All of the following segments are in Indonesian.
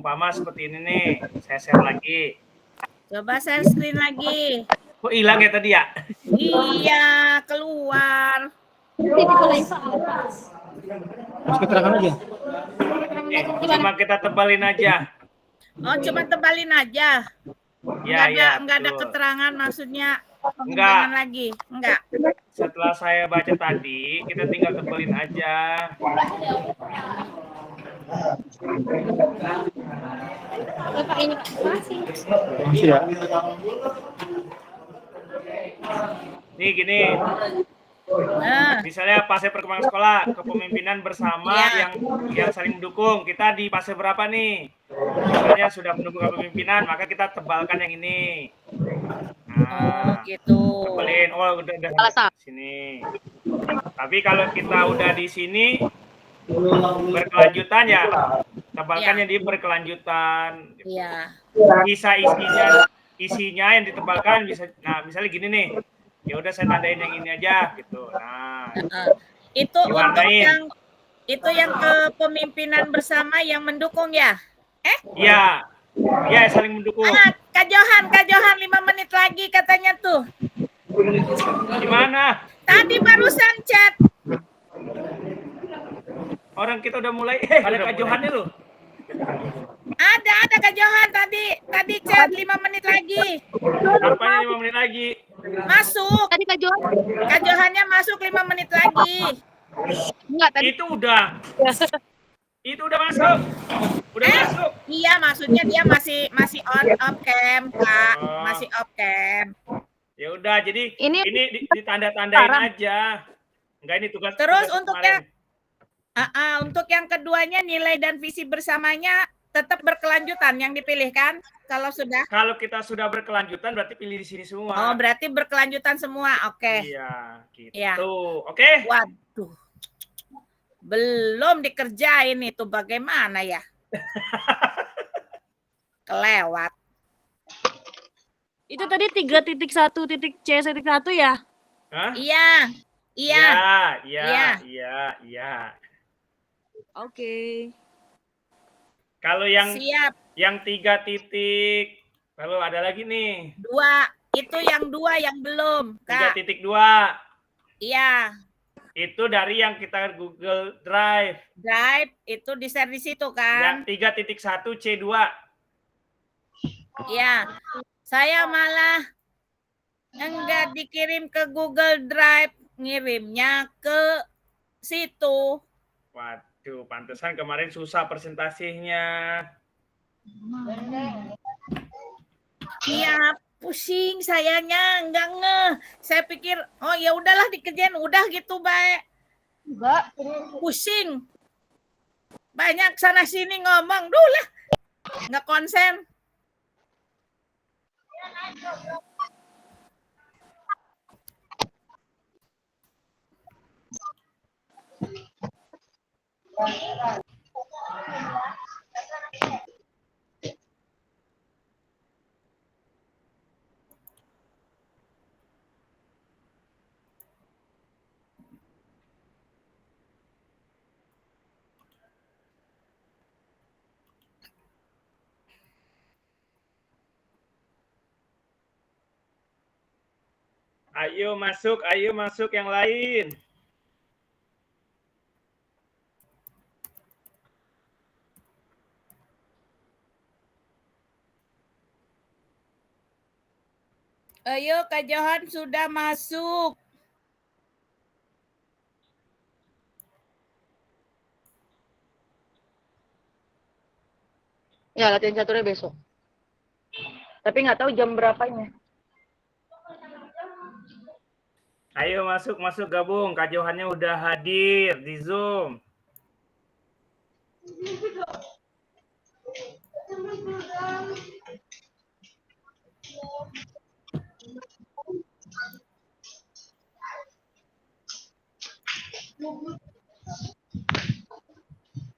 Umpama seperti ini nih, saya share lagi. Coba share screen lagi. Kok hilang ya tadi ya? Iya, keluar. Terus keterangan aja. Cuma kita tebalin aja. Oh, cuma tebalin aja. Enggak ada keterangan maksudnya pengembangan lagi. Enggak. Setelah saya baca tadi, kita tinggal tebelin aja. Bapak ini masih ya. Nih gini. Misalnya fase perkembangan sekolah, kepemimpinan bersama yang saling mendukung. Kita di fase berapa nih? Misalnya sudah mendukung kepemimpinan, maka kita tebalkan yang ini. Nah, gitu. Tebelin. Oh, udah sini. Tapi kalau kita udah di sini berkelanjutan ya, tebalkannya di berkelanjutan. Iya. Bisa isinya yang ditebalkan bisa. Nah, misalnya gini nih. Ya udah saya tandain yang ini aja gitu. Nah, itu untuk yang kepemimpinan bersama yang mendukung ya? Iya. Ya, saling mendukung. Kak Johan 5 menit lagi katanya tuh. Gimana? Tadi barusan chat. Orang kita udah mulai. Ada Kak Johannya loh. Ada Kak Johan tadi chat 5 menit lagi. Apanya 5 menit lagi? Masuk. Tadi Kak Johannya masuk 5 menit lagi. enggak tadi. Itu udah. Itu udah masuk. Udah masuk. Iya, maksudnya dia masih off cam, Kak. Masih off cam. Ya udah, jadi ini ditanda-tandain aja. Enggak, ini tugas. Terus untuk yang keduanya nilai dan visi bersamanya tetap berkelanjutan yang dipilih kan? Kalau kita sudah berkelanjutan berarti pilih di sini semua. Oh, berarti berkelanjutan semua. Oke. Iya, gitu. Ya. Oke. Waduh. Belum dikerjain itu bagaimana ya? Kelewat. Itu tadi 3.1.c1 ya? Hah? Iya. Oke. Kalau yang siap. Yang 3 titik. Lalu ada lagi nih. 2. Itu yang 2 yang belum, Kak. 3.2. Iya. Itu dari yang kita Google Drive. Drive itu di-share di situ kan? Ya, 3.1 C2. Iya. Saya malah enggak dikirim ke Google Drive, ngirimnya ke situ. Waduh, pantesan kemarin susah presentasinya. Iya, pusing sayanya, enggak ngeh. Saya pikir, oh ya udahlah dikerjain, udah gitu baik. Enggak. Pusing. Banyak sana sini ngomong, duh lah. Enggak konsen. Ayo masuk yang lain. Ayo Kak Johan sudah masuk. Ya, latihan caturnya besok. Tapi nggak tahu jam berapanya. Ayo masuk gabung. Kak Johannya udah hadir di Zoom.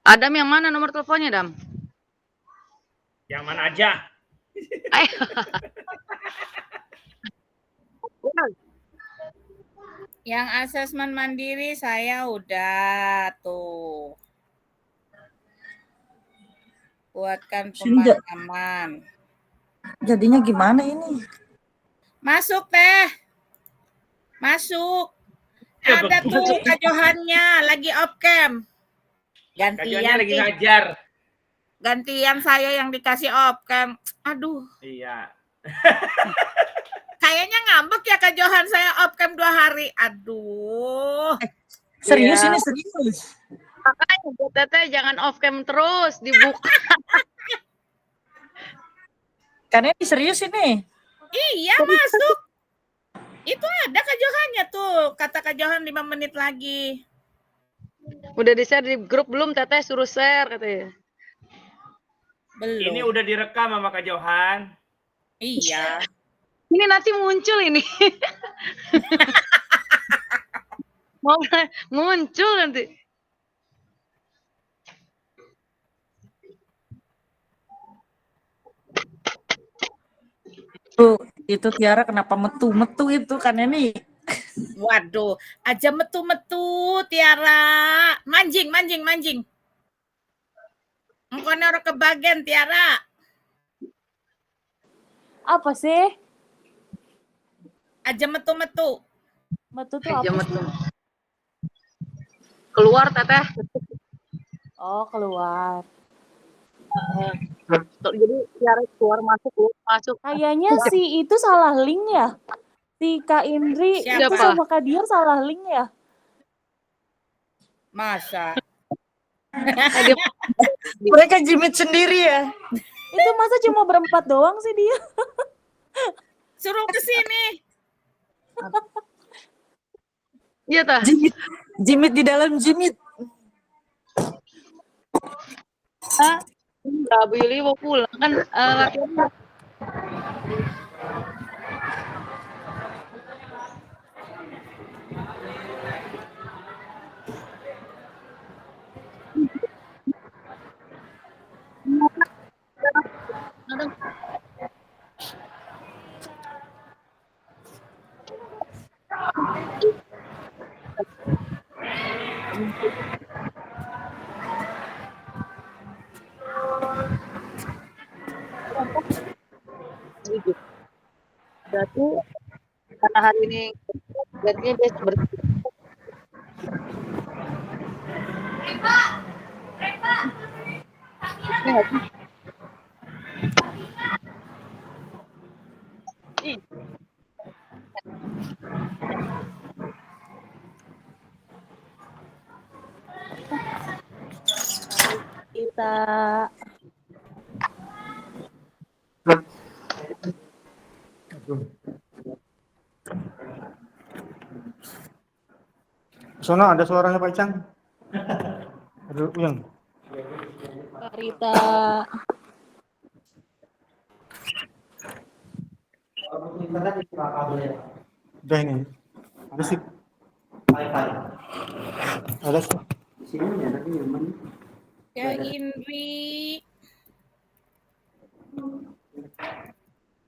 Adam yang mana nomor teleponnya, Dam? Yang mana aja? Yang asesmen mandiri saya udah tuh. Buatkan Sini, Ja. pemakaman. Jadinya gimana ini? Masuk teh. Masuk. Ada tuh Kak Johannya lagi off cam. Gantian lagi ngajar. Gantian saya yang dikasih off cam. Aduh. Iya. Kayaknya ngambek ya Kak Johan, saya off cam 2 hari. Aduh. Serius Iya. ini serius. Makanya Bu Teteh jangan off cam terus, dibuka. Karena ini serius ini. Iya, masuk. Itu ada Kak Johannya tuh. Kata Kak Johan 5 menit lagi. Udah di-share di grup belum Teteh? Suruh share katanya. Belum. Ini udah direkam sama Kak Johan. Iya. Ini nanti muncul ini. Mau muncul nanti. Tuh, itu Tiara kenapa metu-metu itu kan ini. Waduh, aja metu-metu Tiara. Manjing. Engkone orang kebagian Tiara. Apa sih? Aja metu-metu. Metu tuh apa sih? Keluar Teteh. Oh, keluar. Jadi Tiara keluar masuk. Kayaknya si itu salah link ya. Si Kak Indri Siapa? itu sama Kak Dian salah link ya. Masa? Mereka jimit sendiri ya. Itu masa cuma berempat doang sih dia? Suruh ke sini. Iya tah. Jimit di dalam jimit. Bu Yuli mau pulang kan latihan. Berarti karena hari ini gantinya dia bersih. Kita Sono ada suaranya Pak Icang. Aduh, yang. Rita. Udah ini. Ada sih. Ada sih. Ya Indri.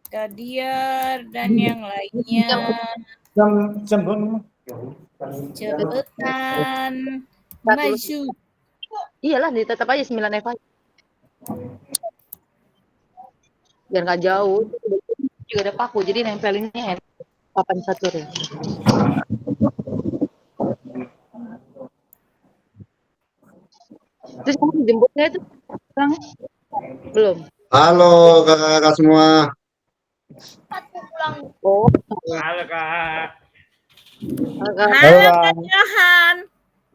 Kadiar dan yang lainnya. Jam berapa? Cepetan maju. Iyalah, tetap aja 9 Eva. Biar nggak jauh. Juga ada paku, jadi nempelinnya papan catur ya. Terus kamu jemputnya itu sekarang? Belum. Halo kakak-kakak semua. Oh, Halo Kak. Halo Kak Johan.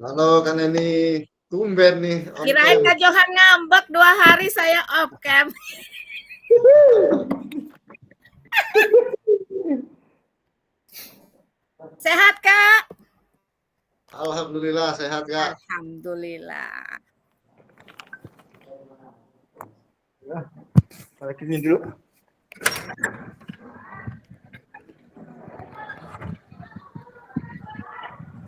Halo kan ini tumben nih. Kirain Kak Johan ngambek 2 hari saya off cam. Sehat Kak? Alhamdulillah sehat Kak. Alhamdulillah. Balik ini dulu.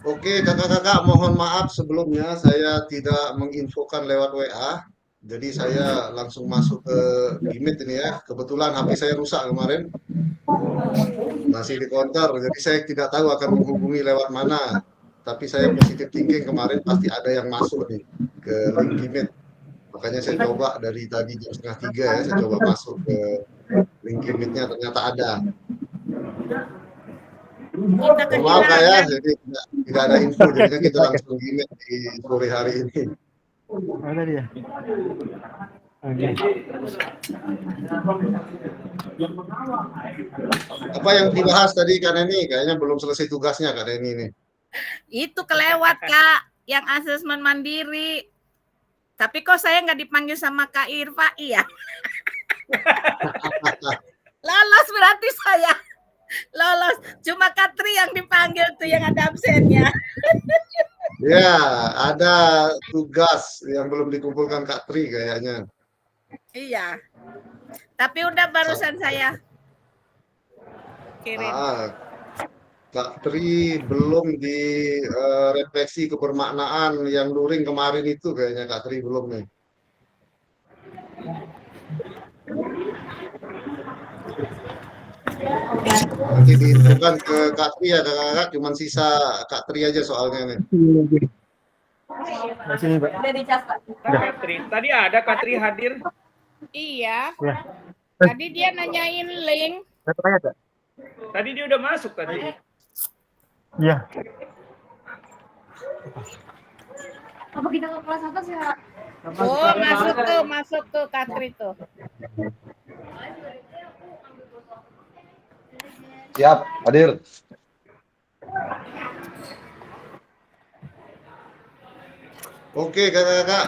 Oke kakak-kakak, mohon maaf sebelumnya saya tidak menginfokan lewat WA. Jadi saya langsung masuk ke Meet ini ya. Kebetulan HP saya rusak kemarin. Masih di counter, jadi saya tidak tahu akan menghubungi lewat mana. Tapi saya positif thinking kemarin pasti ada yang masuk nih ke link Meet. Makanya saya coba dari tadi jam 2:30 ya, saya coba masuk ke link Meet-nya, ternyata ada. Maaf Kak ya, jadi tidak ada info, jadinya kita langsung Meet di sore hari ini. Ada dia. Apa yang dibahas tadi Kak Neni? Kayaknya belum selesai tugasnya Kak Neni nih. Itu kelewat Kak, yang asesmen mandiri. Tapi kok saya nggak dipanggil sama Kak Irfa, iya. Lolos berarti saya. Lolos. Cuma Kak Tri yang dipanggil tuh, yang ada absennya. Ya, ada tugas yang belum dikumpulkan Kak Tri kayaknya. Iya. Tapi udah barusan saya kirim. Kak Tri belum di refleksi kebermaknaan yang luring kemarin itu kayaknya Kak Tri belum nih. Nanti diinfokan ke Kak Tri ya kakak-kakak, cuman sisa Kak Tri aja soalnya nih. Sini Pak. Kak Tri, tadi ada Kak Tri hadir. Iya. Tadi dia nanyain link. Tadi dia udah masuk tadi. Iya. Apa kita ke kelas atas ya? Oh, masuk tuh Kak Tri tuh. Siap, hadir. Oke kakak-kakak,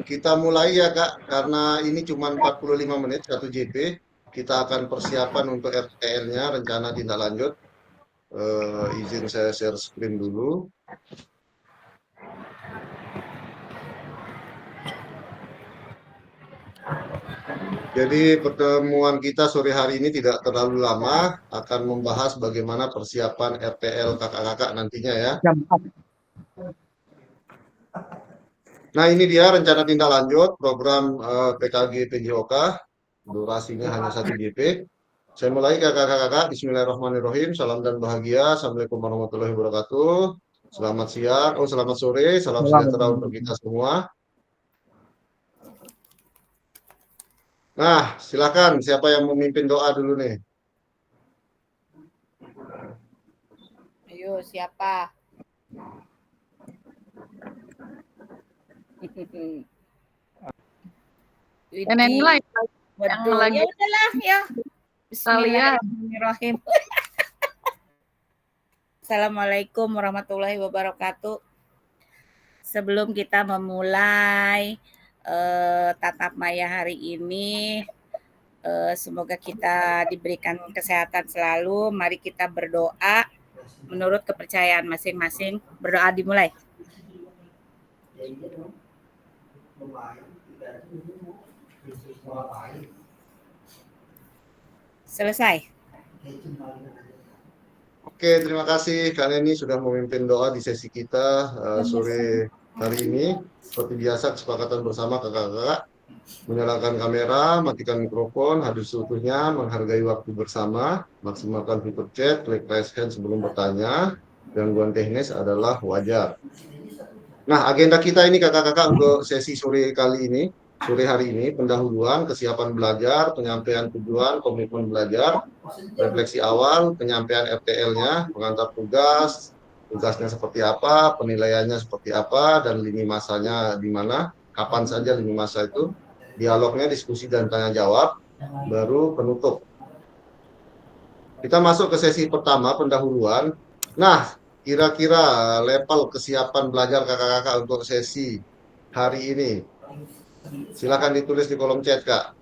kita mulai ya Kak, karena ini cuma 45 menit 1 JP. Kita akan persiapan untuk RTL-nya, rencana tindak lanjut. Izin saya share screen dulu. Jadi pertemuan kita sore hari ini tidak terlalu lama, akan membahas bagaimana persiapan RTL kakak-kakak nantinya ya. Nah ini dia rencana tindak lanjut program PKG PJOK, durasinya hanya 1 JP. Saya mulai kakak-kakak, bismillahirrahmanirrahim, salam dan bahagia, assalamualaikum warahmatullahi wabarakatuh, selamat siang, selamat sore, salam sejahtera untuk kita semua. Nah, silakan siapa yang memimpin doa dulu nih? Ayo, siapa? Neni lah yang lagi. Ya udahlah ya. Bismillahirrahmanirrahim. Assalamualaikum warahmatullahi wabarakatuh. Sebelum kita memulai tatap maya hari ini, semoga kita diberikan kesehatan selalu. Mari kita berdoa menurut kepercayaan masing-masing. Berdoa dimulai. Selesai. Oke, terima kasih Kak Neni sudah memimpin doa di sesi kita sore hari ini. Seperti biasa kesepakatan bersama kakak-kakak, menyalakan kamera, matikan mikrofon, hadir seutuhnya, menghargai waktu bersama, maksimalkan fitur chat, klik raise hand sebelum bertanya, gangguan teknis adalah wajar. Nah, agenda kita ini kakak-kakak untuk sesi sore kali ini, sore hari ini, pendahuluan, kesiapan belajar, penyampaian tujuan, komitmen belajar, refleksi awal, penyampaian RTL-nya, pengantar tugas, tugasnya seperti apa, penilaiannya seperti apa, dan lini masanya di mana, kapan saja lini masa itu, dialognya, diskusi dan tanya jawab, baru penutup. Kita masuk ke sesi pertama, pendahuluan. Nah, kira-kira level kesiapan belajar kakak-kakak untuk sesi hari ini. Silakan ditulis di kolom chat, Kak.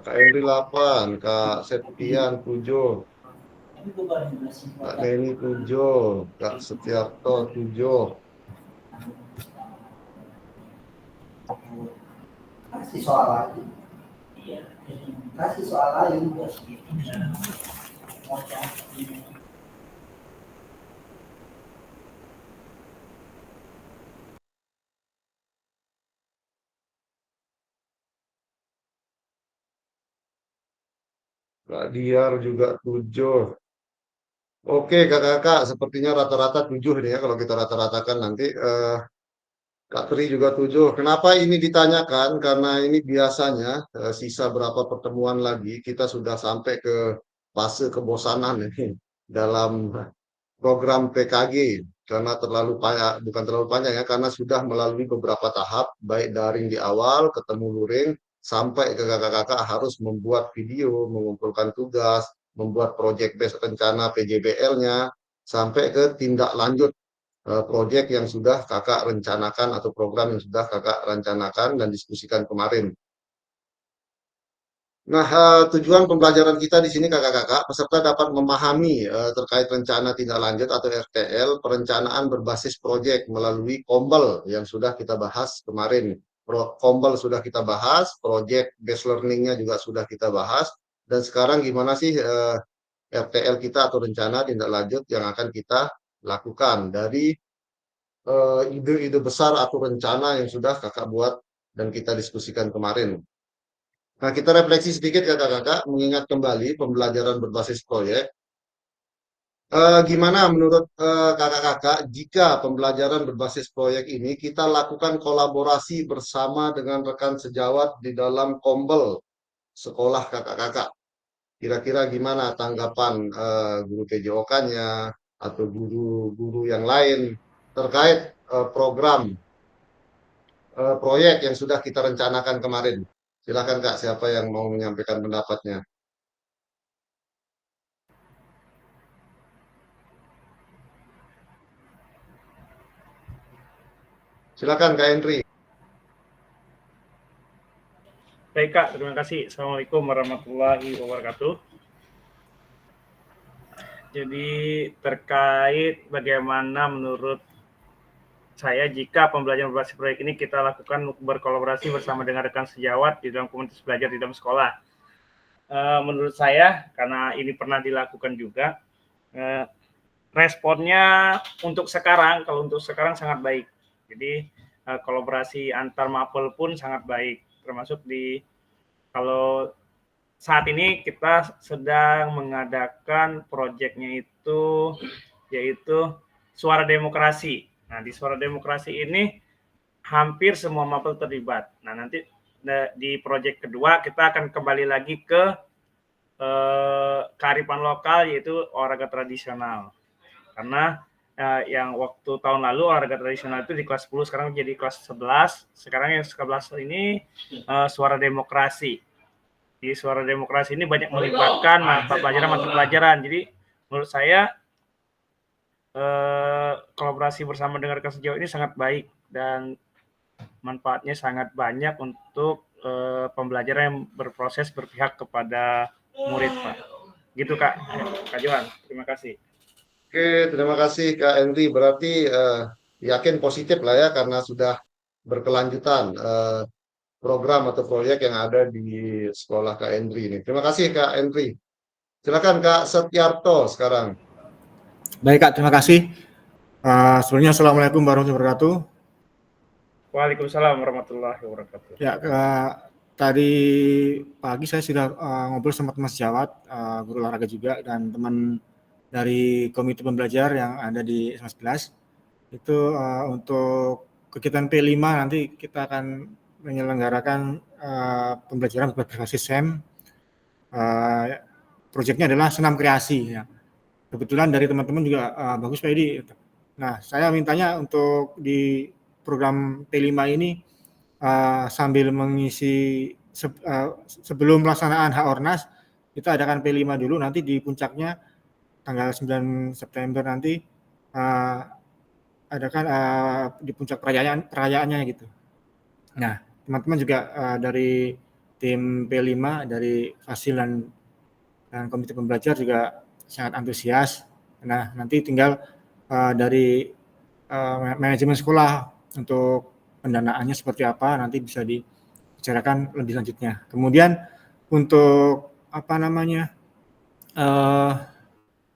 Kak Henry 8, Kak Septian 7, Kak Neni 7, Kak Setiarto 7. Kasih soal lain. Kak Diar juga 7. Oke, kakak-kakak, sepertinya rata-rata 7 nih ya kalau kita rata-ratakan nanti. Kak Tri juga 7. Kenapa ini ditanyakan? Karena ini biasanya sisa berapa pertemuan lagi kita sudah sampai ke fase kebosanan ini dalam program PKG karena terlalu panjang, bukan terlalu panjang ya, karena sudah melalui beberapa tahap, baik daring di awal, ketemu luring, sampai ke kakak-kakak harus membuat video, mengumpulkan tugas, membuat project based rencana PJBL-nya, sampai ke tindak lanjut proyek yang sudah kakak rencanakan atau program yang sudah kakak rencanakan dan diskusikan kemarin. Nah, tujuan pembelajaran kita di sini kakak-kakak, peserta dapat memahami terkait rencana tindak lanjut atau RTL, perencanaan berbasis proyek melalui KOMBEL yang sudah kita bahas kemarin. KOMBEL sudah kita bahas, project based learning-nya juga sudah kita bahas, dan sekarang gimana sih RTL kita atau rencana tindak lanjut yang akan kita lakukan dari ide-ide besar atau rencana yang sudah kakak buat dan kita diskusikan kemarin. Nah, kita refleksi sedikit kakak-kakak, mengingat kembali pembelajaran berbasis proyek. Gimana menurut kakak-kakak jika pembelajaran berbasis proyek ini kita lakukan kolaborasi bersama dengan rekan sejawat di dalam KOMBEL sekolah kakak-kakak? Kira-kira gimana tanggapan guru PJOK-nya atau guru-guru yang lain terkait program proyek yang sudah kita rencanakan kemarin? Silakan Kak, siapa yang mau menyampaikan pendapatnya? Silakan Kak Henry. Baik Kak, terima kasih. Assalamualaikum warahmatullahi wabarakatuh. Jadi terkait bagaimana menurut saya jika pembelajaran berbasis proyek ini kita lakukan berkolaborasi bersama dengan rekan sejawat di dalam komunitas belajar di dalam sekolah. Menurut saya, karena ini pernah dilakukan juga, responnya untuk sekarang, kalau untuk sekarang sangat baik. Jadi kolaborasi antar mapel pun sangat baik, termasuk kalau saat ini kita sedang mengadakan proyeknya itu yaitu Suara Demokrasi. Nah, di Suara Demokrasi ini hampir semua mapel terlibat. Nah, nanti di proyek kedua kita akan kembali lagi ke kearifan lokal yaitu olahraga tradisional. Karena yang waktu tahun lalu olahraga tradisional itu di kelas 10, sekarang jadi kelas 11. Sekarang yang 11 ini Suara Demokrasi. Di Suara Demokrasi ini banyak melibatkan mata pelajaran. Jadi menurut saya kolaborasi bersama dengan rekan sejauh ini sangat baik dan manfaatnya sangat banyak untuk pembelajaran yang berproses berpihak kepada murid, Pak. Gitu Kak Johan, terima kasih. Oke, terima kasih Kak Henry. Berarti yakin positif lah ya karena sudah berkelanjutan program atau proyek yang ada di sekolah Kak Henry ini. Terima kasih Kak Henry. Silakan Kak Setiarto sekarang. Baik Kak, terima kasih. Sebelumnya Assalamualaikum warahmatullahi wabarakatuh. Waalaikumsalam warahmatullahi wabarakatuh. Ya, tadi pagi saya sudah ngobrol sama teman sejawat, guru olahraga juga, dan teman dari komite pembelajar yang ada di SMA 11. Itu untuk kegiatan P5 nanti kita akan menyelenggarakan pembelajaran berbasis SEM. Proyeknya adalah senam kreasi. Ya. Kebetulan dari teman-teman juga bagus Pak Edi. Nah, saya mintanya untuk di program P5 ini sambil mengisi sebelum pelaksanaan HORNAS, kita adakan P5 dulu, nanti di puncaknya tanggal 9 September nanti adakan di puncak perayaannya gitu. Nah, teman-teman juga dari tim P5, dari Fasil dan komite pembelajar juga sangat antusias. Nah, nanti tinggal dari manajemen sekolah untuk pendanaannya seperti apa nanti bisa bicarakan lebih lanjutnya. Kemudian untuk apa namanya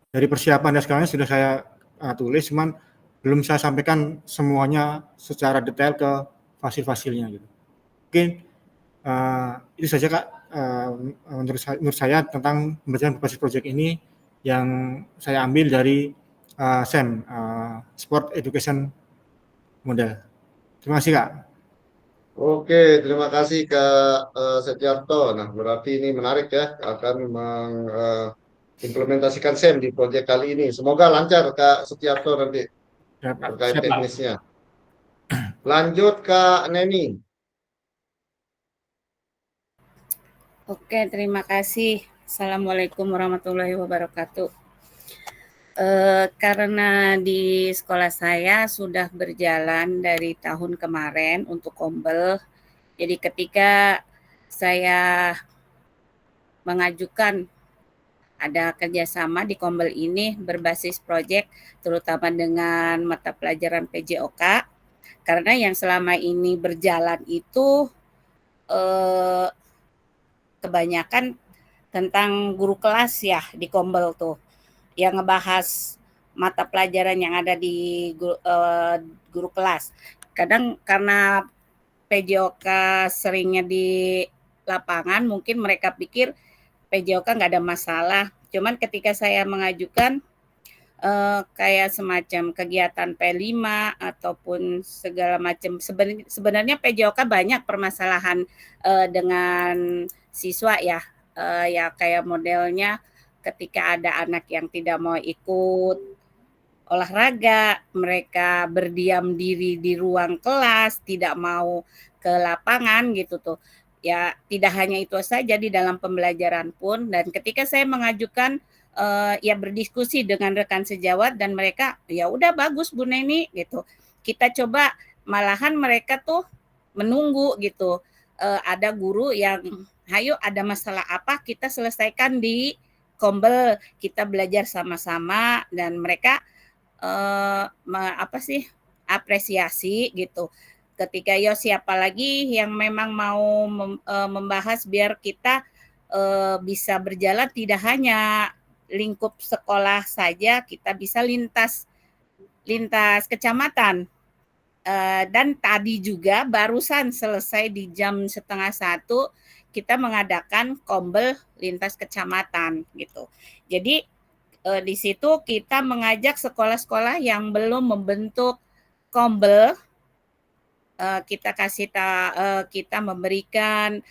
dari persiapan dan segalanya sudah saya tulis, cuman belum saya sampaikan semuanya secara detail ke fasil-fasilnya gitu. Mungkin itu saja Kak, menurut saya tentang pembelajaran berbasis project ini yang saya ambil dari SEM, Sport Education Model. Terima kasih Kak. Oke, terima kasih Kak Setiarto. Nah, berarti ini menarik ya, akan mengimplementasikan SEM di proyek kali ini. Semoga lancar Kak Setiarto nanti terkait teknisnya. Lanjut Kak Neni. Oke, terima kasih. Assalamualaikum warahmatullahi wabarakatuh. Karena di sekolah saya sudah berjalan dari tahun kemarin untuk Kombel, jadi ketika saya mengajukan ada kerjasama di Kombel ini berbasis proyek, terutama dengan mata pelajaran PJOK, karena yang selama ini berjalan itu kebanyakan tentang guru kelas ya di Kombel tuh, yang ngebahas mata pelajaran yang ada di guru kelas. Kadang karena PJOK seringnya di lapangan, mungkin mereka pikir PJOK nggak ada masalah. Cuman ketika saya mengajukan kayak semacam kegiatan P5 ataupun segala macam, sebenarnya PJOK banyak permasalahan dengan siswa ya, ya kayak modelnya ketika ada anak yang tidak mau ikut olahraga, mereka berdiam diri di ruang kelas, tidak mau ke lapangan gitu tuh. Ya tidak hanya itu saja, di dalam pembelajaran pun. Dan ketika saya mengajukan ya berdiskusi dengan rekan sejawat dan mereka ya udah bagus Bu Neni gitu. Kita coba, malahan mereka tuh menunggu gitu. Ada guru yang hayo ada masalah apa kita selesaikan di Kombel, kita belajar sama-sama dan mereka apresiasi gitu. Ketika siapa lagi yang memang mau membahas biar kita bisa berjalan tidak hanya lingkup sekolah saja, kita bisa lintas kecamatan. Dan tadi juga barusan selesai di jam 12:30 kita mengadakan Kombel lintas kecamatan gitu. Jadi di situ kita mengajak sekolah-sekolah yang belum membentuk Kombel, kita kita memberikan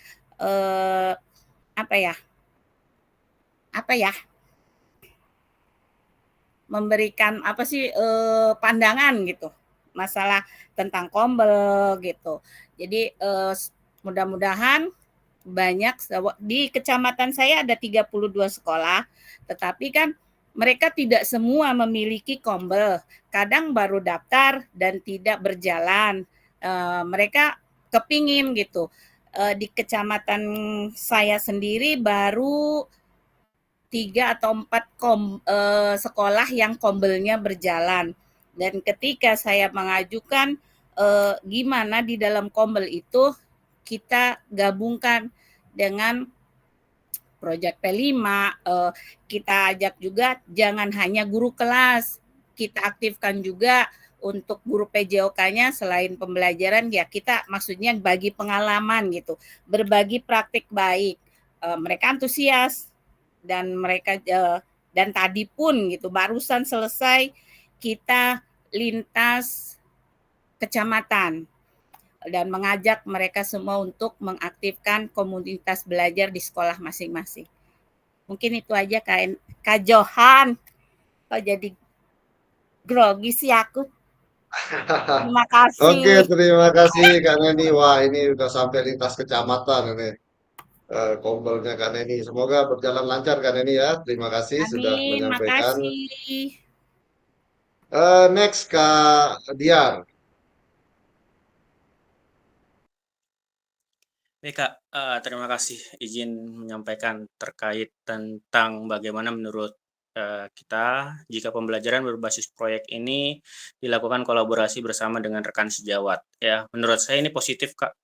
memberikan pandangan gitu masalah tentang Kombel gitu. Jadi mudah-mudahan banyak di kecamatan saya ada 32 sekolah, tetapi kan mereka tidak semua memiliki Kombel. Kadang baru daftar dan tidak berjalan. Mereka kepingin gitu. Di kecamatan saya sendiri baru 3 atau 4 sekolah yang Kombelnya berjalan. Dan ketika saya mengajukan gimana di dalam Kombel itu kita gabungkan dengan proyek P5, kita ajak juga jangan hanya guru kelas, kita aktifkan juga untuk guru PJOK-nya selain pembelajaran ya kita maksudnya bagi pengalaman gitu, berbagi praktik baik. Mereka antusias dan mereka dan tadi pun gitu barusan selesai kita lintas kecamatan dan mengajak mereka semua untuk mengaktifkan komunitas belajar di sekolah masing-masing. Mungkin itu aja Kak Johan. Kok jadi grogi sih aku. Terima kasih. Oke, terima kasih Kak Neni. Wah, ini udah sampai lintas kecamatan ini. Kombelnya Kak Neni. Semoga berjalan lancar Kak Neni ya. Terima kasih sudah menyampaikan. Makasih. Next Kak Diar. Baik Kak, terima kasih izin menyampaikan terkait tentang bagaimana menurut kita jika pembelajaran berbasis proyek ini dilakukan kolaborasi bersama dengan rekan sejawat. Ya, menurut saya ini positif Kak.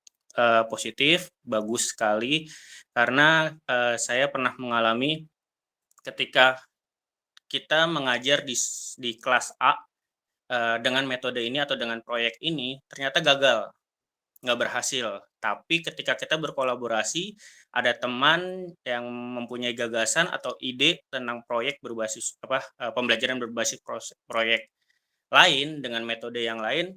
positif, bagus sekali karena saya pernah mengalami ketika kita mengajar di kelas A dengan metode ini atau dengan proyek ini ternyata gagal, nggak berhasil. Tapi ketika kita berkolaborasi, ada teman yang mempunyai gagasan atau ide tentang proyek berbasis pembelajaran berbasis proyek lain dengan metode yang lain,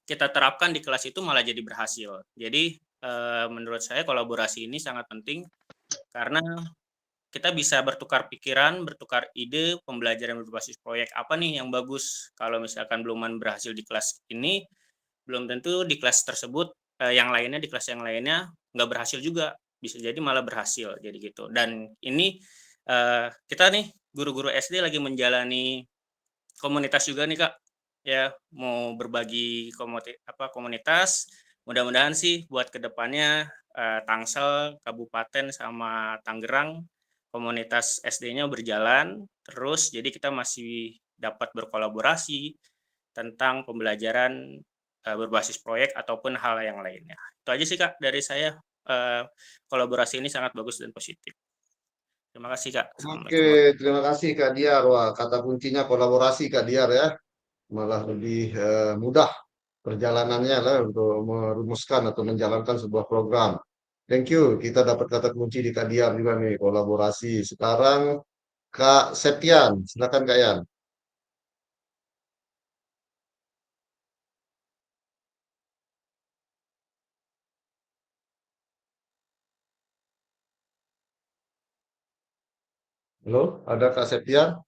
kita terapkan di kelas itu malah jadi berhasil. Jadi menurut saya kolaborasi ini sangat penting karena kita bisa bertukar pikiran, bertukar ide, pembelajaran berbasis proyek apa nih yang bagus. Kalau misalkan belum berhasil di kelas ini, belum tentu di kelas tersebut di kelas yang lainnya nggak berhasil juga, bisa jadi malah berhasil jadi gitu. Dan ini kita nih guru-guru SD lagi menjalani komunitas juga nih Kak, ya mau berbagi komunitas. Mudah-mudahan sih buat kedepannya Tangsel, Kabupaten sama Tangerang komunitas SD-nya berjalan terus, jadi kita masih dapat berkolaborasi tentang pembelajaran berbasis proyek ataupun hal yang lainnya. Itu aja sih Kak dari saya, kolaborasi ini sangat bagus dan positif. Terima kasih Kak. Oke, terima kasih Kak Diar. Wah, kata kuncinya kolaborasi Kak Diar ya. Malah lebih mudah perjalanannya lah untuk merumuskan atau menjalankan sebuah program. Thank you. Kita dapat kata kunci di Kak Diar juga nih, kolaborasi. Sekarang Kak Septian, silakan Kak Yan. Halo, ada Kak Septian?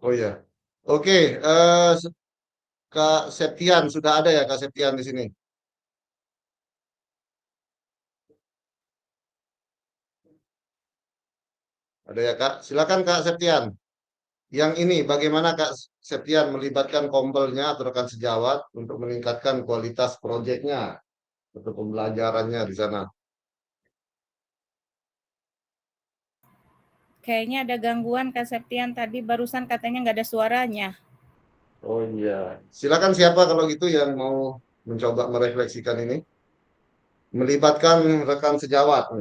Oh ya. Oke, Kak Septian sudah ada ya Kak Septian di sini? Ada ya Kak? Silakan Kak Septian. Yang ini bagaimana Kak Septian melibatkan kompelnya atau rekan sejawat untuk meningkatkan kualitas proyeknya atau pembelajarannya di sana? Kayaknya ada gangguan Kak Septian tadi barusan katanya nggak ada suaranya. Oh iya. Silakan siapa kalau gitu yang mau mencoba merefleksikan ini? Melibatkan rekan sejawat.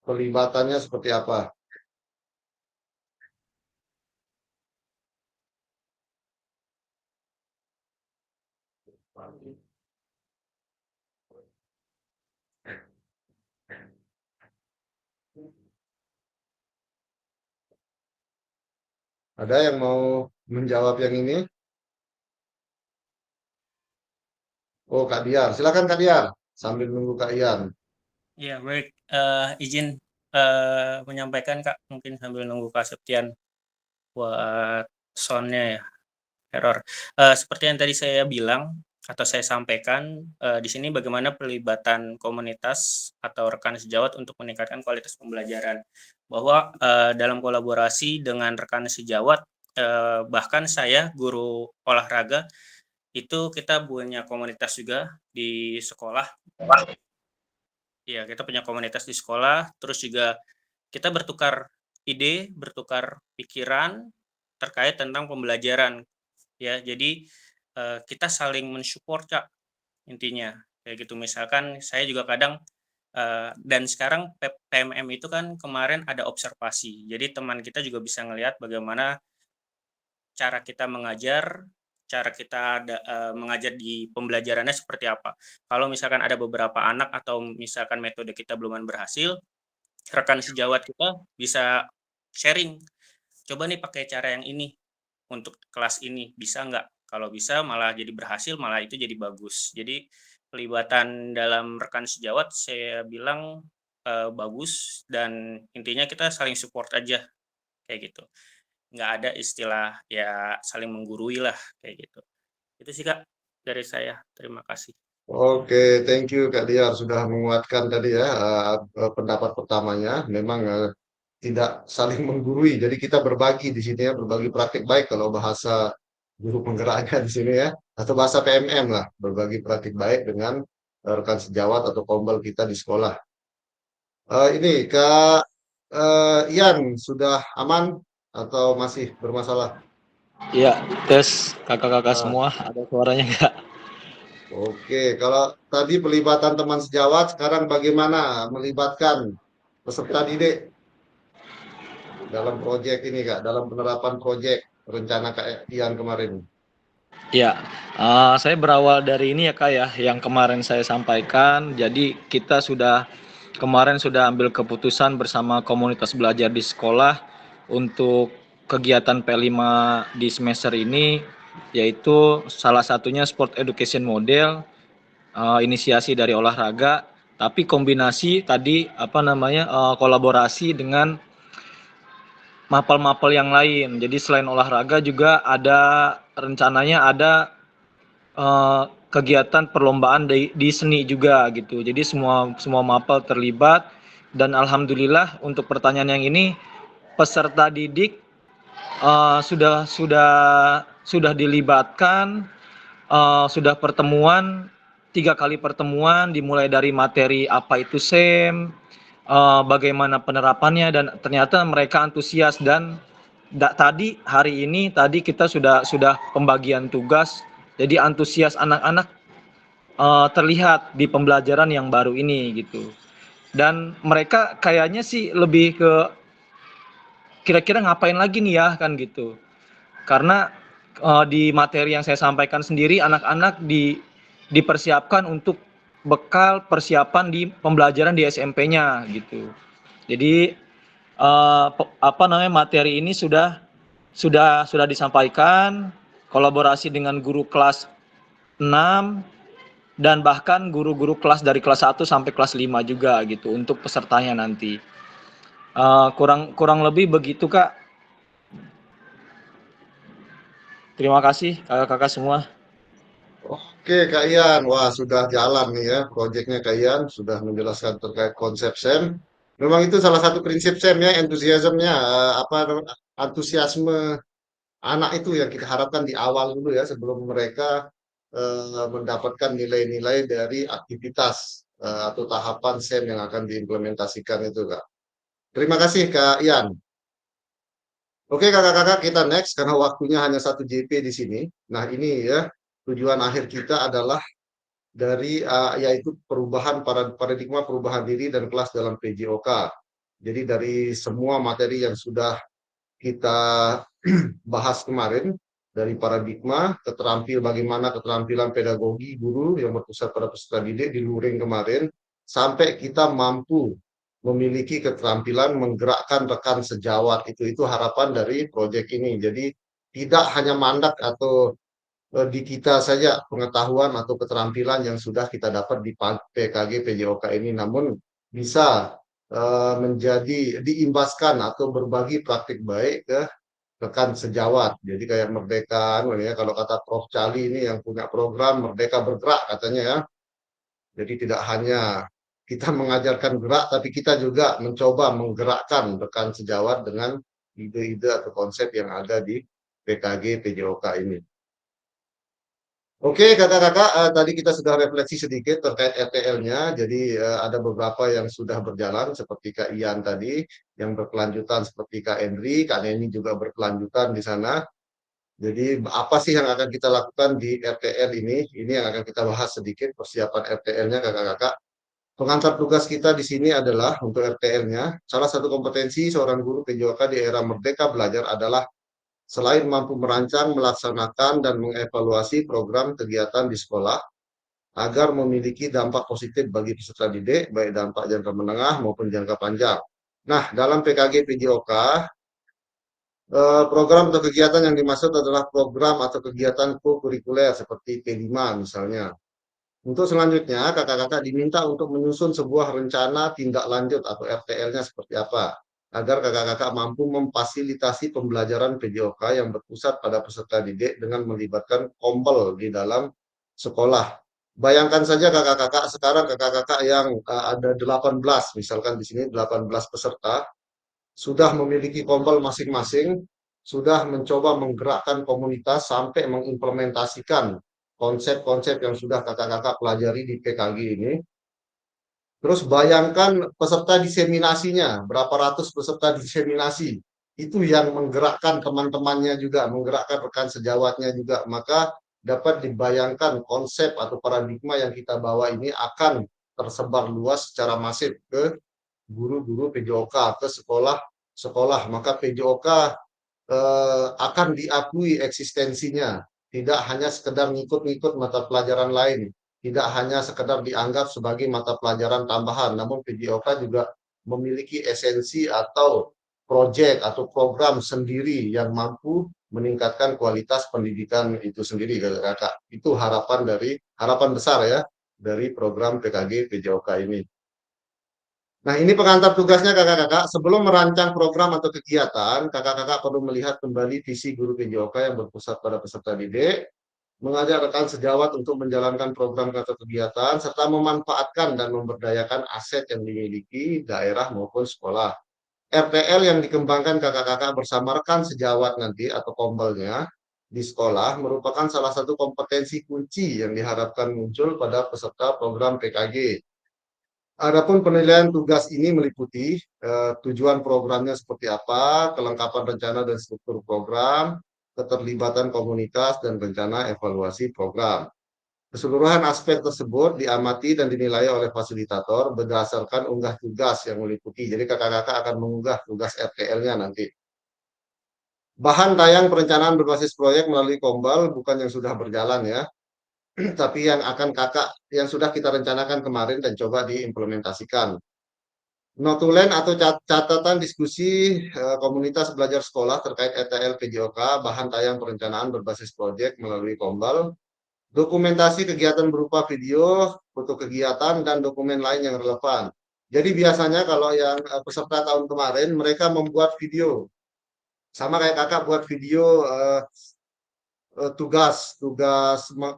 Pelibatannya seperti apa? Ada yang mau menjawab yang ini? Oh, Kak Diar. Silakan Kak Diar. Sambil nunggu Kak Ian. Ya, baik. Izin menyampaikan Kak, mungkin sambil nunggu Kak Septian buat soundnya ya, error. Seperti yang tadi saya bilang atau saya sampaikan, di sini bagaimana pelibatan komunitas atau rekan sejawat untuk meningkatkan kualitas pembelajaran. Bahwa dalam kolaborasi dengan rekan sejawat, bahkan saya guru olahraga, itu kita punya komunitas juga di sekolah. Ya, kita punya komunitas di sekolah, terus juga kita bertukar ide, bertukar pikiran terkait tentang pembelajaran. Ya, jadi kita saling mensupport Kak, intinya. Kayak gitu, misalkan saya juga kadang dan sekarang PMM itu kan kemarin ada observasi. Jadi teman kita juga bisa ngelihat bagaimana cara kita mengajar, cara kita mengajar di pembelajarannya seperti apa. Kalau misalkan ada beberapa anak atau misalkan metode kita belum berhasil, rekan sejawat kita bisa sharing. Coba nih pakai cara yang ini untuk kelas ini, bisa nggak? Kalau bisa malah jadi berhasil, malah itu jadi bagus. Jadi pelibatan dalam rekan sejawat saya bilang bagus dan intinya kita saling support aja kayak gitu. Nggak ada istilah ya saling menggurui lah kayak gitu. Itu sih Kak dari saya. Terima kasih. Oke, thank you Kak Diar sudah menguatkan tadi ya pendapat pertamanya. Memang tidak saling menggurui, jadi kita berbagi di sini ya, berbagi praktik baik kalau bahasa guru penggeraknya di sini ya, atau bahasa PMM lah, berbagi praktik baik dengan rekan sejawat atau kombel kita di sekolah. Ini Kak Ian sudah aman atau masih bermasalah? Iya, tes kakak-kakak Ah. semua, ada suaranya nggak? Oke, kalau tadi pelibatan teman sejawat, sekarang bagaimana melibatkan peserta didik dalam proyek ini Kak, dalam penerapan proyek rencana Kak Ian kemarin? Iya, saya berawal dari ini ya Kak ya, yang kemarin saya sampaikan. Jadi kita kemarin sudah ambil keputusan bersama komunitas belajar di sekolah untuk kegiatan P5 di semester ini, yaitu salah satunya sport education model, inisiasi dari olahraga, tapi kombinasi tadi kolaborasi dengan mapel-mapel yang lain. Jadi selain olahraga juga rencananya ada kegiatan perlombaan di seni juga gitu. Jadi semua mapel terlibat, dan alhamdulillah untuk pertanyaan yang ini peserta didik sudah dilibatkan, sudah 3 kali pertemuan, dimulai dari materi apa itu SEM, bagaimana penerapannya, dan ternyata mereka antusias. Dan hari ini kita sudah pembagian tugas, jadi antusias anak-anak terlihat di pembelajaran yang baru ini gitu. Dan mereka kayaknya sih lebih ke kira-kira ngapain lagi nih ya kan gitu. Karena di materi yang saya sampaikan sendiri, anak-anak dipersiapkan untuk bekal persiapan di pembelajaran di SMP-nya gitu. Jadi materi ini sudah disampaikan, kolaborasi dengan guru kelas 6 dan bahkan guru-guru kelas dari kelas 1 sampai kelas 5 juga gitu untuk pesertanya nanti. Kurang lebih begitu Kak. Terima kasih kakak-kakak semua. Oke Kak Ian, wah sudah jalan nih ya proyeknya Kak Ian, sudah menjelaskan terkait konsep SEM. Memang itu salah satu prinsip SEM ya, antusiasme anak itu yang kita harapkan di awal dulu ya, sebelum mereka mendapatkan nilai-nilai dari aktivitas atau tahapan SEM yang akan diimplementasikan itu Kak. Terima kasih Kak Ian. Oke kakak-kakak, kita next karena waktunya hanya 1 JP di sini. Nah ini ya, tujuan akhir kita adalah dari yaitu paradigma perubahan diri dan kelas dalam PJOK. Jadi dari semua materi yang sudah kita bahas kemarin, dari paradigma, bagaimana keterampilan pedagogi guru yang berpusat pada peserta didik di luring kemarin, sampai kita mampu memiliki keterampilan menggerakkan rekan sejawat. Itu harapan dari proyek ini. Jadi tidak hanya mandat atau di kita saja pengetahuan atau keterampilan yang sudah kita dapat di PKG PJOK ini, namun bisa menjadi diimbaskan atau berbagi praktik baik ke rekan sejawat. Jadi kayak Merdeka, ya, kalau kata Prof. Cali ini yang punya program Merdeka Bergerak katanya ya. Jadi tidak hanya kita mengajarkan gerak, tapi kita juga mencoba menggerakkan rekan sejawat dengan ide-ide atau konsep yang ada di PKG PJOK ini. Oke kakak-kakak, tadi kita sudah refleksi sedikit terkait RTL-nya. Jadi ada beberapa yang sudah berjalan seperti Kak Ian tadi, yang berkelanjutan seperti Kak Henry, Kak Neni juga berkelanjutan di sana. Jadi apa sih yang akan kita lakukan di RTL ini? Ini yang akan kita bahas sedikit persiapan RTL-nya kakak-kakak. Pengantar tugas kita di sini adalah untuk RTL-nya, salah satu kompetensi seorang guru PJOK di era Merdeka Belajar adalah selain mampu merancang, melaksanakan, dan mengevaluasi program kegiatan di sekolah agar memiliki dampak positif bagi peserta didik, baik dampak jangka menengah maupun jangka panjang. Nah, dalam PKG PJOK, program atau kegiatan yang dimaksud adalah program atau kegiatan co-kurikuler seperti P5 misalnya. Untuk selanjutnya, kakak-kakak diminta untuk menyusun sebuah rencana tindak lanjut atau RTL-nya seperti apa, agar kakak-kakak mampu memfasilitasi pembelajaran PJOK yang berpusat pada peserta didik dengan melibatkan kompel di dalam sekolah. Bayangkan saja kakak-kakak sekarang, kakak-kakak yang ada 18, misalkan di sini 18 peserta, sudah memiliki kompel masing-masing, sudah mencoba menggerakkan komunitas sampai mengimplementasikan konsep-konsep yang sudah kakak-kakak pelajari di PKG ini. Terus bayangkan peserta diseminasinya, berapa ratus peserta diseminasi. Itu yang menggerakkan teman-temannya juga, menggerakkan rekan sejawatnya juga. Maka dapat dibayangkan konsep atau paradigma yang kita bawa ini akan tersebar luas secara masif ke guru-guru PJOK, ke sekolah-sekolah. Maka PJOK akan diakui eksistensinya, tidak hanya sekedar ngikut-ngikut mata pelajaran lain, tidak hanya sekedar dianggap sebagai mata pelajaran tambahan, namun PJOK juga memiliki esensi atau proyek atau program sendiri yang mampu meningkatkan kualitas pendidikan itu sendiri, kakak. Itu harapan besar ya dari program PKG PJOK ini. Nah, ini pengantar tugasnya kakak-kakak. Sebelum merancang program atau kegiatan, kakak-kakak perlu melihat kembali visi guru PJOK yang berpusat pada peserta didik, mengajak rekan sejawat untuk menjalankan program atau kegiatan, serta memanfaatkan dan memberdayakan aset yang dimiliki daerah maupun sekolah. RTL yang dikembangkan kakak-kakak bersama rekan sejawat nanti atau kompelnya di sekolah merupakan salah satu kompetensi kunci yang diharapkan muncul pada peserta program PKG. Adapun penilaian tugas ini meliputi tujuan programnya seperti apa, kelengkapan rencana dan struktur program, keterlibatan komunitas, dan rencana evaluasi program. Keseluruhan aspek tersebut diamati dan dinilai oleh fasilitator berdasarkan unggah tugas yang meliputi. Jadi kakak-kakak akan mengunggah tugas RTL-nya nanti. Bahan tayang perencanaan berbasis proyek melalui Kombal bukan yang sudah berjalan ya, tapi yang sudah kita rencanakan kemarin dan coba diimplementasikan. Notulen atau catatan diskusi komunitas belajar sekolah terkait RTL PJOK, bahan tayang perencanaan berbasis proyek melalui Kombal, dokumentasi kegiatan berupa video, foto kegiatan, dan dokumen lain yang relevan. Jadi biasanya kalau yang peserta tahun kemarin, mereka membuat video. Sama kayak kakak buat video tugas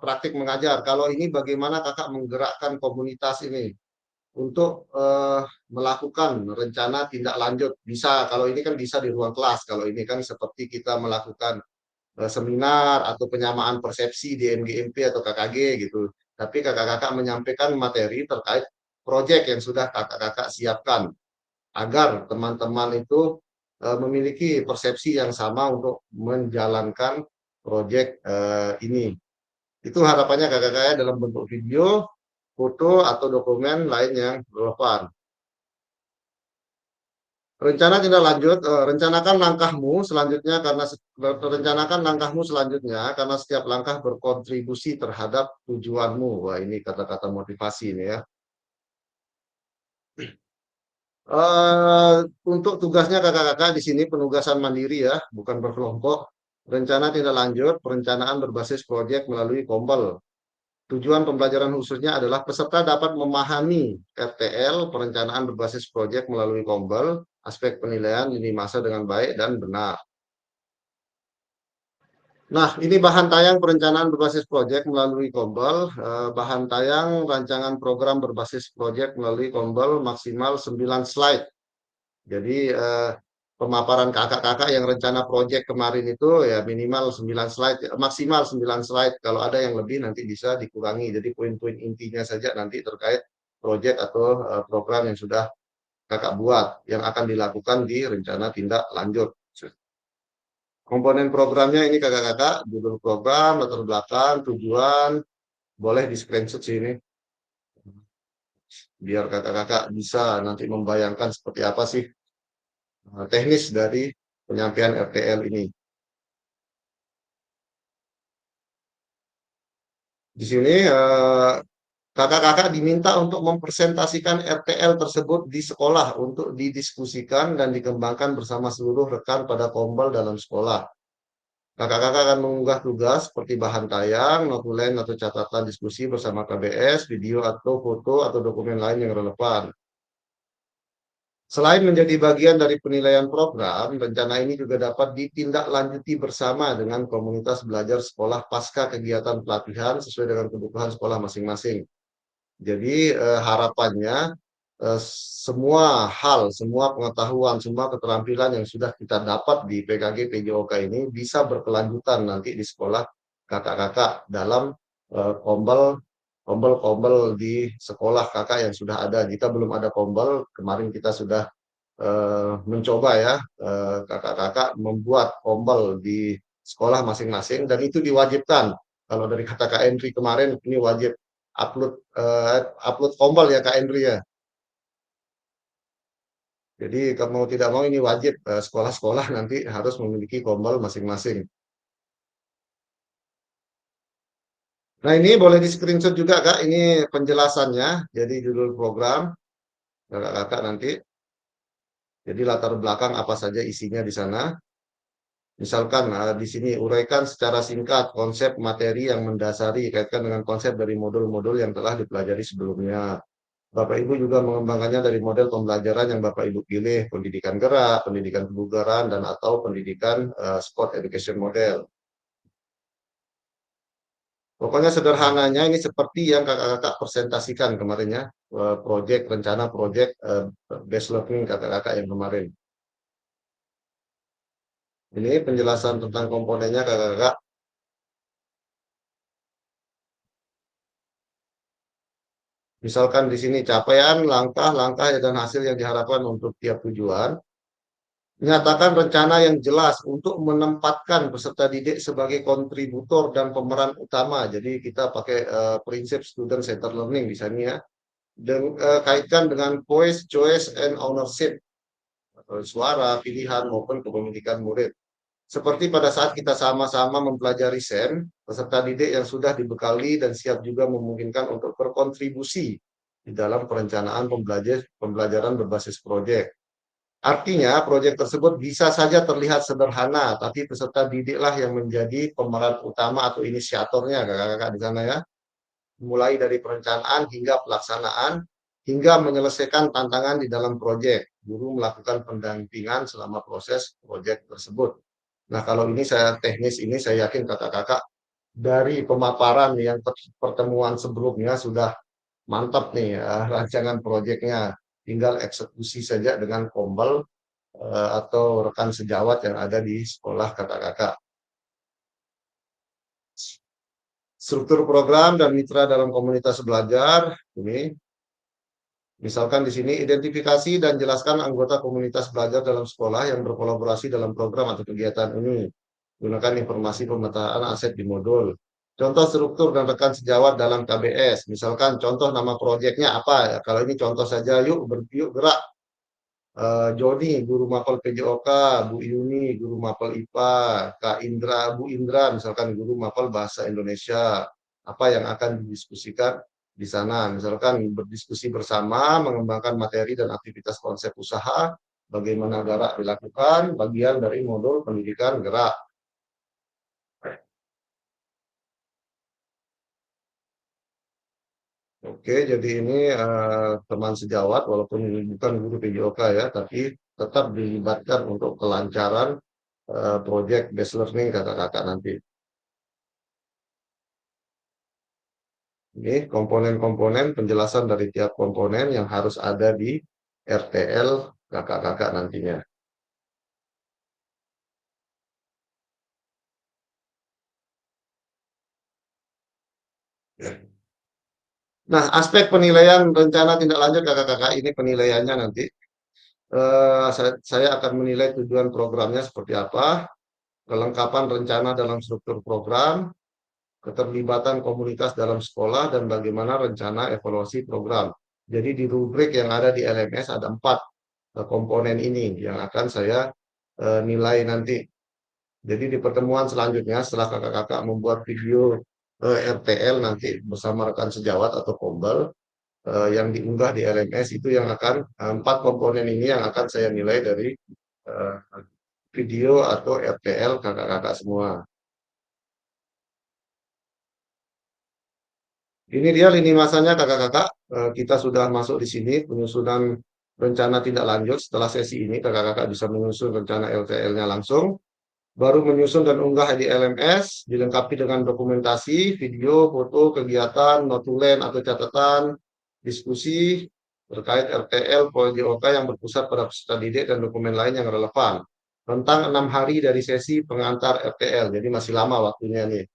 praktik mengajar. Kalau ini bagaimana kakak menggerakkan komunitas ini untuk melakukan rencana tindak lanjut. Bisa, kalau ini kan bisa di ruang kelas. Kalau ini kan seperti kita melakukan seminar atau penyamaan persepsi di MGMP atau KKG gitu. Tapi kakak-kakak menyampaikan materi terkait proyek yang sudah kakak-kakak siapkan agar teman-teman itu memiliki persepsi yang sama untuk menjalankan proyek ini. Itu harapannya kakak-kakak dalam bentuk video, foto atau dokumen lain yang relevan. Rencana tindak lanjut, rencanakan langkahmu selanjutnya karena setiap langkah berkontribusi terhadap tujuanmu. Wah, ini kata-kata motivasi ini ya. Untuk tugasnya kakak-kakak di sini penugasan mandiri ya, bukan berkelompok. Rencana tindak lanjut, perencanaan berbasis proyek melalui Kombal. Tujuan pembelajaran khususnya adalah peserta dapat memahami RTL, perencanaan berbasis proyek melalui Kombal, aspek penilaian lini masa dengan baik dan benar. Nah, ini bahan tayang perencanaan berbasis proyek melalui Kombal, bahan tayang rancangan program berbasis proyek melalui Kombal maksimal 9 slide. Jadi pemaparan kakak-kakak yang rencana proyek kemarin itu ya minimal 9 slide, maksimal 9 slide. Kalau ada yang lebih nanti bisa dikurangi. Jadi poin-poin intinya saja nanti terkait proyek atau program yang sudah kakak buat yang akan dilakukan di rencana tindak lanjut. Komponen programnya ini kakak-kakak, judul program, latar belakang, tujuan, boleh di screenshot sini. Biar kakak-kakak bisa nanti membayangkan seperti apa sih teknis dari penyampaian RTL ini. Di sini kakak-kakak diminta untuk mempresentasikan RTL tersebut di sekolah untuk didiskusikan dan dikembangkan bersama seluruh rekan pada Kombal dalam sekolah. Kakak-kakak akan mengunggah tugas seperti bahan tayang, notulen atau catatan diskusi bersama KBS, video atau foto atau dokumen lain yang relevan. Selain menjadi bagian dari penilaian program, rencana ini juga dapat ditindaklanjuti bersama dengan komunitas belajar sekolah pasca kegiatan pelatihan sesuai dengan kebutuhan sekolah masing-masing. Jadi harapannya semua hal, semua pengetahuan, semua keterampilan yang sudah kita dapat di PKG PJOK ini bisa berkelanjutan nanti di sekolah kakak-kakak dalam kombel di sekolah kakak yang sudah ada. Jika belum ada kombel, kemarin kita sudah mencoba ya kakak-kakak membuat kombel di sekolah masing-masing dan itu diwajibkan. Kalau dari kata Kak Endri kemarin ini wajib upload kombel ya Kak Endri ya. Jadi kalau mau tidak mau ini wajib sekolah-sekolah nanti harus memiliki kombel masing-masing. Nah ini boleh di screenshot juga Kak, ini penjelasannya, jadi judul program, kakak-kakak nanti. Jadi latar belakang apa saja isinya di sana. Misalkan di sini uraikan secara singkat konsep materi yang mendasari kaitkan dengan konsep dari modul-modul yang telah dipelajari sebelumnya. Bapak Ibu juga mengembangkannya dari model pembelajaran yang Bapak Ibu pilih, pendidikan gerak, pendidikan kebugaran, dan atau pendidikan sport education model. Pokoknya sederhananya ini seperti yang kakak-kakak presentasikan kemarin ya, rencana proyek base learning kakak-kakak yang kemarin. Ini penjelasan tentang komponennya kakak-kakak. Misalkan di sini capaian, langkah-langkah dan hasil yang diharapkan untuk tiap tujuan. Menyatakan rencana yang jelas untuk menempatkan peserta didik sebagai kontributor dan pemeran utama. Jadi kita pakai prinsip student centered learning di sini ya. Dan kaitkan dengan voice, choice, and ownership. Suara, pilihan, maupun kepemilikan murid. Seperti pada saat kita sama-sama mempelajari SEN, peserta didik yang sudah dibekali dan siap juga memungkinkan untuk berkontribusi di dalam perencanaan pembelajaran berbasis proyek. Artinya, proyek tersebut bisa saja terlihat sederhana, tapi peserta didiklah yang menjadi pemeran utama atau inisiatornya, kakak-kakak di sana ya. Mulai dari perencanaan hingga pelaksanaan, hingga menyelesaikan tantangan di dalam proyek. Guru melakukan pendampingan selama proses proyek tersebut. Nah, kalau ini saya teknis ini, saya yakin kakak-kakak dari pemaparan yang pertemuan sebelumnya sudah mantap nih ya, rancangan proyeknya. Tinggal eksekusi saja dengan kombel atau rekan sejawat yang ada di sekolah kakak-kakak. Struktur program dan mitra dalam komunitas belajar ini. Misalkan di sini identifikasi dan jelaskan anggota komunitas belajar dalam sekolah yang berkolaborasi dalam program atau kegiatan ini. Gunakan informasi pemetaan aset di modul. Contoh struktur dan rekan sejawat dalam KBS. Misalkan contoh nama proyeknya apa. Kalau ini contoh saja, yuk gerak. Joni, guru mapel PJOK, Bu Yuni, guru mapel IPA, Kak Indra, Bu Indra, misalkan guru mapel bahasa Indonesia. Apa yang akan didiskusikan di sana? Misalkan berdiskusi bersama, mengembangkan materi dan aktivitas konsep usaha, bagaimana gerak dilakukan, bagian dari modul pendidikan gerak. Oke, jadi ini teman sejawat, walaupun ini bukan guru PJOK ya, tapi tetap dilibatkan untuk kelancaran proyek based learning kakak-kakak nanti. Ini komponen-komponen penjelasan dari tiap komponen yang harus ada di RTL kakak-kakak nantinya. Nah, aspek penilaian rencana tindak lanjut kakak-kakak ini penilaiannya nanti. Saya akan menilai tujuan programnya seperti apa, kelengkapan rencana dalam struktur program, keterlibatan komunitas dalam sekolah, dan bagaimana rencana evaluasi program. Jadi di rubrik yang ada di LMS ada 4 komponen ini yang akan saya nilai nanti. Jadi di pertemuan selanjutnya setelah kakak-kakak membuat video RTL nanti bersama rekan sejawat atau kombel yang diunggah di LMS itu yang akan 4 komponen ini yang akan saya nilai dari video atau RTL kakak-kakak semua. Ini dia lini masanya kakak-kakak. Kita sudah masuk di sini penyusunan rencana tindak lanjut setelah sesi ini, kakak-kakak bisa menyusun rencana LTL-nya langsung, baru menyusun dan unggah di LMS, dilengkapi dengan dokumentasi, video, foto, kegiatan, notulen atau catatan, diskusi terkait RTL, PJOK yang berpusat pada peserta didik dan dokumen lain yang relevan. Rentang 6 hari dari sesi pengantar RTL, jadi masih lama waktunya nih.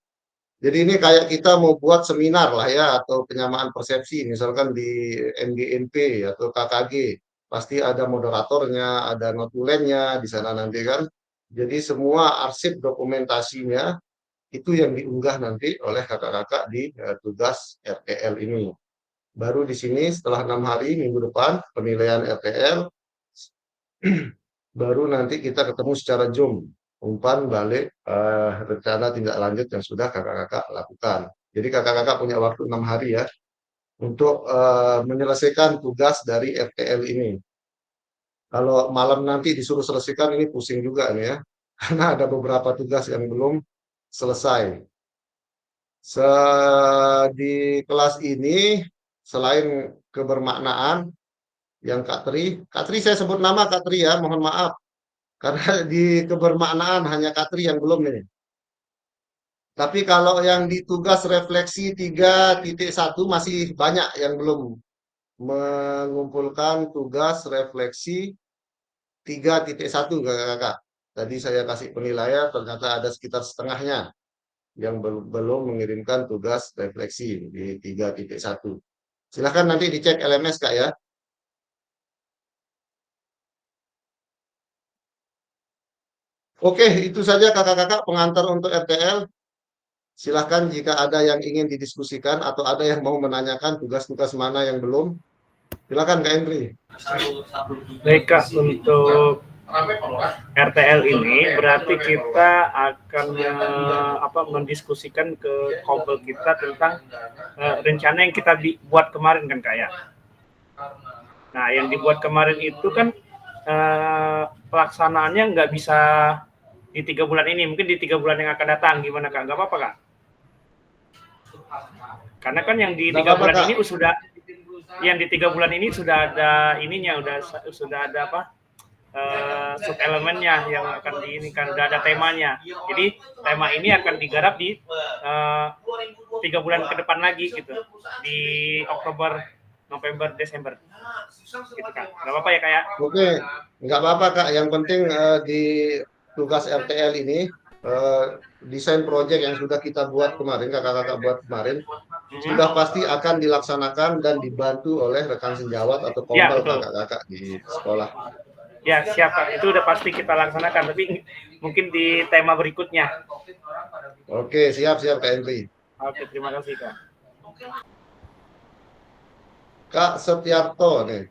Jadi ini kayak kita mau buat seminar lah ya, atau penyamaan persepsi, misalkan di MGNP atau KKG. Pasti ada moderatornya, ada notulennya di sana nanti kan. Jadi semua arsip dokumentasinya itu yang diunggah nanti oleh kakak-kakak di tugas RTL ini. Baru di sini setelah 6 hari minggu depan penilaian RTL, baru nanti kita ketemu secara Zoom. Umpan balik rencana tindak lanjut yang sudah kakak-kakak lakukan. Jadi kakak-kakak punya waktu 6 hari ya untuk menyelesaikan tugas dari RTL ini. Kalau malam nanti disuruh selesaikan ini pusing juga nih ya, karena ada beberapa tugas yang belum selesai. Di kelas ini selain kebermaknaan yang Kak Tri saya sebut nama Kak Tri ya, mohon maaf. Karena di kebermaknaan hanya Katri yang belum ini. Tapi kalau yang di tugas refleksi 3.1 masih banyak yang belum mengumpulkan tugas refleksi 3.1 kakak-kakak. Tadi saya kasih penilaian ternyata ada sekitar setengahnya yang belum mengirimkan tugas refleksi di 3.1. Silahkan nanti dicek LMS Kak ya. Oke, itu saja kakak-kakak pengantar untuk RTL. Silahkan jika ada yang ingin didiskusikan atau ada yang mau menanyakan tugas-tugas mana yang belum. Silahkan Kak Henry. Baik Kak, untuk RTL ini berarti kita akan mendiskusikan ke kompel kita tentang rencana yang kita buat kemarin kan Kak ya. Nah, yang dibuat kemarin itu kan pelaksanaannya nggak bisa di 3 bulan ini, mungkin di 3 bulan yang akan datang. Gimana Kak? Nggak apa-apa Kak? Karena kan yang di 3 bulan ini sudah, yang di 3 bulan ini sudah ada ininya, sudah ada sub elemennya yang akan diinikan, sudah ada temanya. Jadi tema ini akan digarap di 3 bulan ke depan lagi gitu, di Oktober, November, Desember. Gitu Kak. Nggak apa-apa ya Kak ya? Oke, nggak apa-apa Kak. Yang penting di tugas RTL ini desain proyek yang sudah kita buat kemarin, kakak-kakak buat kemarin, sudah pasti akan dilaksanakan dan dibantu oleh rekan sejawat atau kompel kakak-kakak di sekolah. Ya siap Kak, itu udah pasti kita laksanakan, tapi mungkin di tema berikutnya. Oke, siap Kak Henry. Oke, terima kasih Kak. Kak Setiarto nih.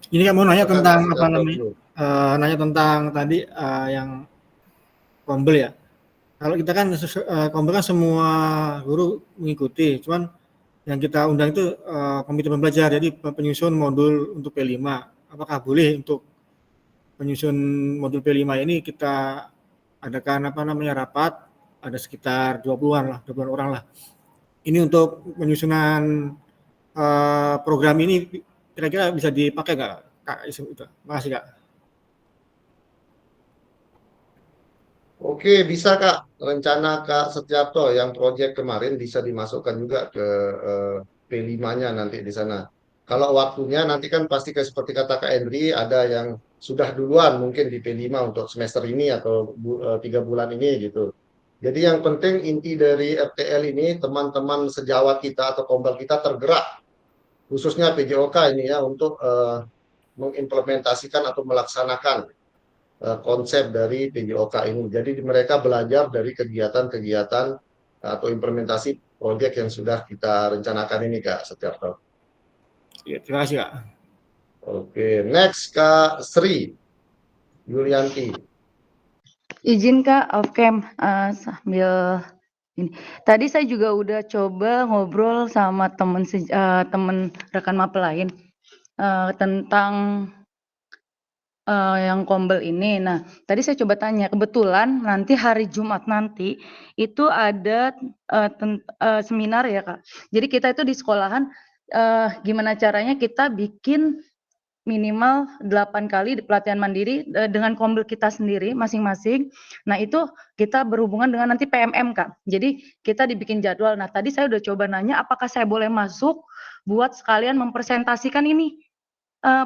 Ini Kak mau nanya tentang apa namanya? Nanya tentang tadi yang kombel ya. Kalau kita kan kombel kan semua guru mengikuti, cuman yang kita undang itu komite pembelajar, jadi penyusun modul untuk P5. Apakah boleh untuk penyusun modul P5 ini kita adakan rapat, ada sekitar 20-an orang lah. Ini untuk penyusunan program ini kira-kira bisa dipakai nggak Kak? Makasih Kak. Oke, bisa Kak. Rencana Kak Setiarto yang proyek kemarin bisa dimasukkan juga ke P5-nya nanti di sana. Kalau waktunya nanti kan pasti seperti kata Kak Henry, ada yang sudah duluan mungkin di P5 untuk semester ini atau 3 bulan ini gitu. Jadi yang penting inti dari RTL ini teman-teman sejawat kita atau kompel kita tergerak, khususnya PJOK ini ya, untuk mengimplementasikan atau melaksanakan konsep dari PJOK ini. Jadi mereka belajar dari kegiatan-kegiatan atau implementasi proyek yang sudah kita rencanakan ini Kak Setiarto. Ya, terima kasih Kak. Oke, next Kak Sri Yulianti. Izin Kak, off cam sambil ini. Tadi saya juga udah coba ngobrol sama temen rekan mapel lain tentang yang kombel ini. Nah, tadi saya coba tanya, kebetulan nanti hari Jumat nanti itu ada seminar ya Kak. Jadi kita itu di sekolahan gimana caranya kita bikin minimal 8 kali pelatihan mandiri dengan kombel kita sendiri masing-masing. Nah, itu kita berhubungan dengan nanti PMM, Kak. Jadi kita dibikin jadwal. Nah, tadi saya udah coba nanya apakah saya boleh masuk buat sekalian mempresentasikan ini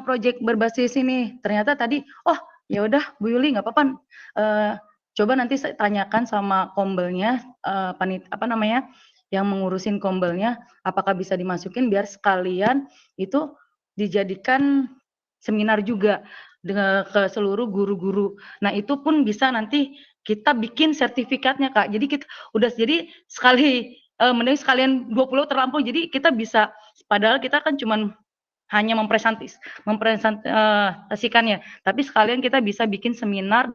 proyek berbasis ini. Ternyata tadi, oh ya udah Bu Yuli nggak apa-apa. Coba nanti saya tanyakan sama kombelnya, yang mengurusin kombelnya, apakah bisa dimasukin biar sekalian itu dijadikan seminar juga dengan ke seluruh guru-guru. Nah, itu pun bisa nanti kita bikin sertifikatnya, Kak. Jadi kita udah jadi sekali mending sekalian 20 terlampau. Jadi kita bisa, padahal kita kan cuman hanya mempresentasikannya, tapi sekalian kita bisa bikin seminar.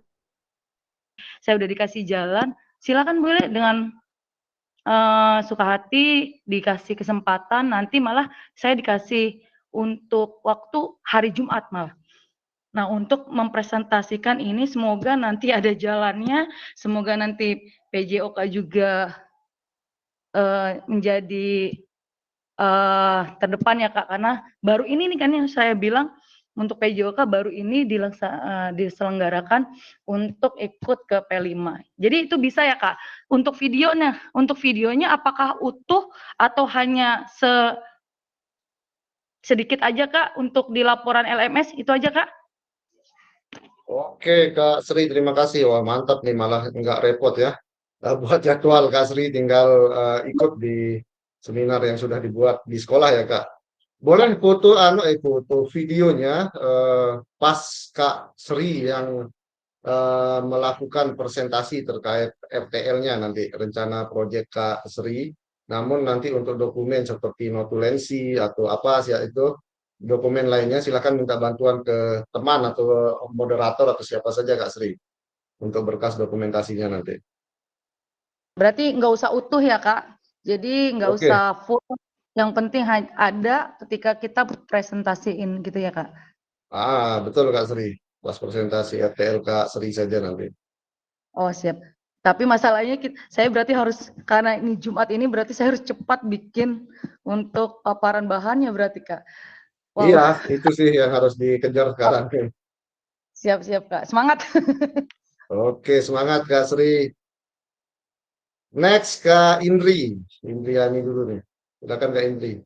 Saya udah dikasih jalan, silakan boleh dengan suka hati dikasih kesempatan, nanti malah saya dikasih untuk waktu hari Jumat malah. Nah, untuk mempresentasikan ini semoga nanti ada jalannya, semoga nanti PJOK juga menjadi terdepan ya Kak, karena baru ini nih kan yang saya bilang untuk PJOK baru ini diselenggarakan untuk ikut ke P5. Jadi itu bisa ya Kak. Untuk videonya apakah utuh atau hanya sedikit aja Kak untuk di laporan LMS itu aja Kak? Oke Kak Sri, terima kasih. Wah mantap nih, malah nggak repot ya. Buat jadwal Kak Sri, tinggal ikut di seminar yang sudah dibuat di sekolah ya Kak. Boleh foto videonya pas Kak Sri yang melakukan presentasi terkait FTL-nya nanti, rencana proyek Kak Sri. Namun nanti untuk dokumen seperti notulensi atau apa sih itu dokumen lainnya silakan minta bantuan ke teman atau moderator atau siapa saja Kak Sri untuk berkas dokumentasinya nanti. Berarti nggak usah utuh ya Kak? Jadi nggak usah full. Yang penting ada ketika kita presentasiin gitu ya Kak? Betul Kak Sri. Pas presentasi FTL Kak Sri saja nanti. Oh siap. Tapi masalahnya saya berarti harus, karena ini Jumat ini berarti saya harus cepat bikin untuk paparan bahannya berarti Kak. Wow. Iya, itu sih yang harus dikejar sekarang. Siap-siap Kak, semangat. Oke, semangat Kak Sri. Next Kak Indri. Indriani dulu nih. Silakan Kak Indri.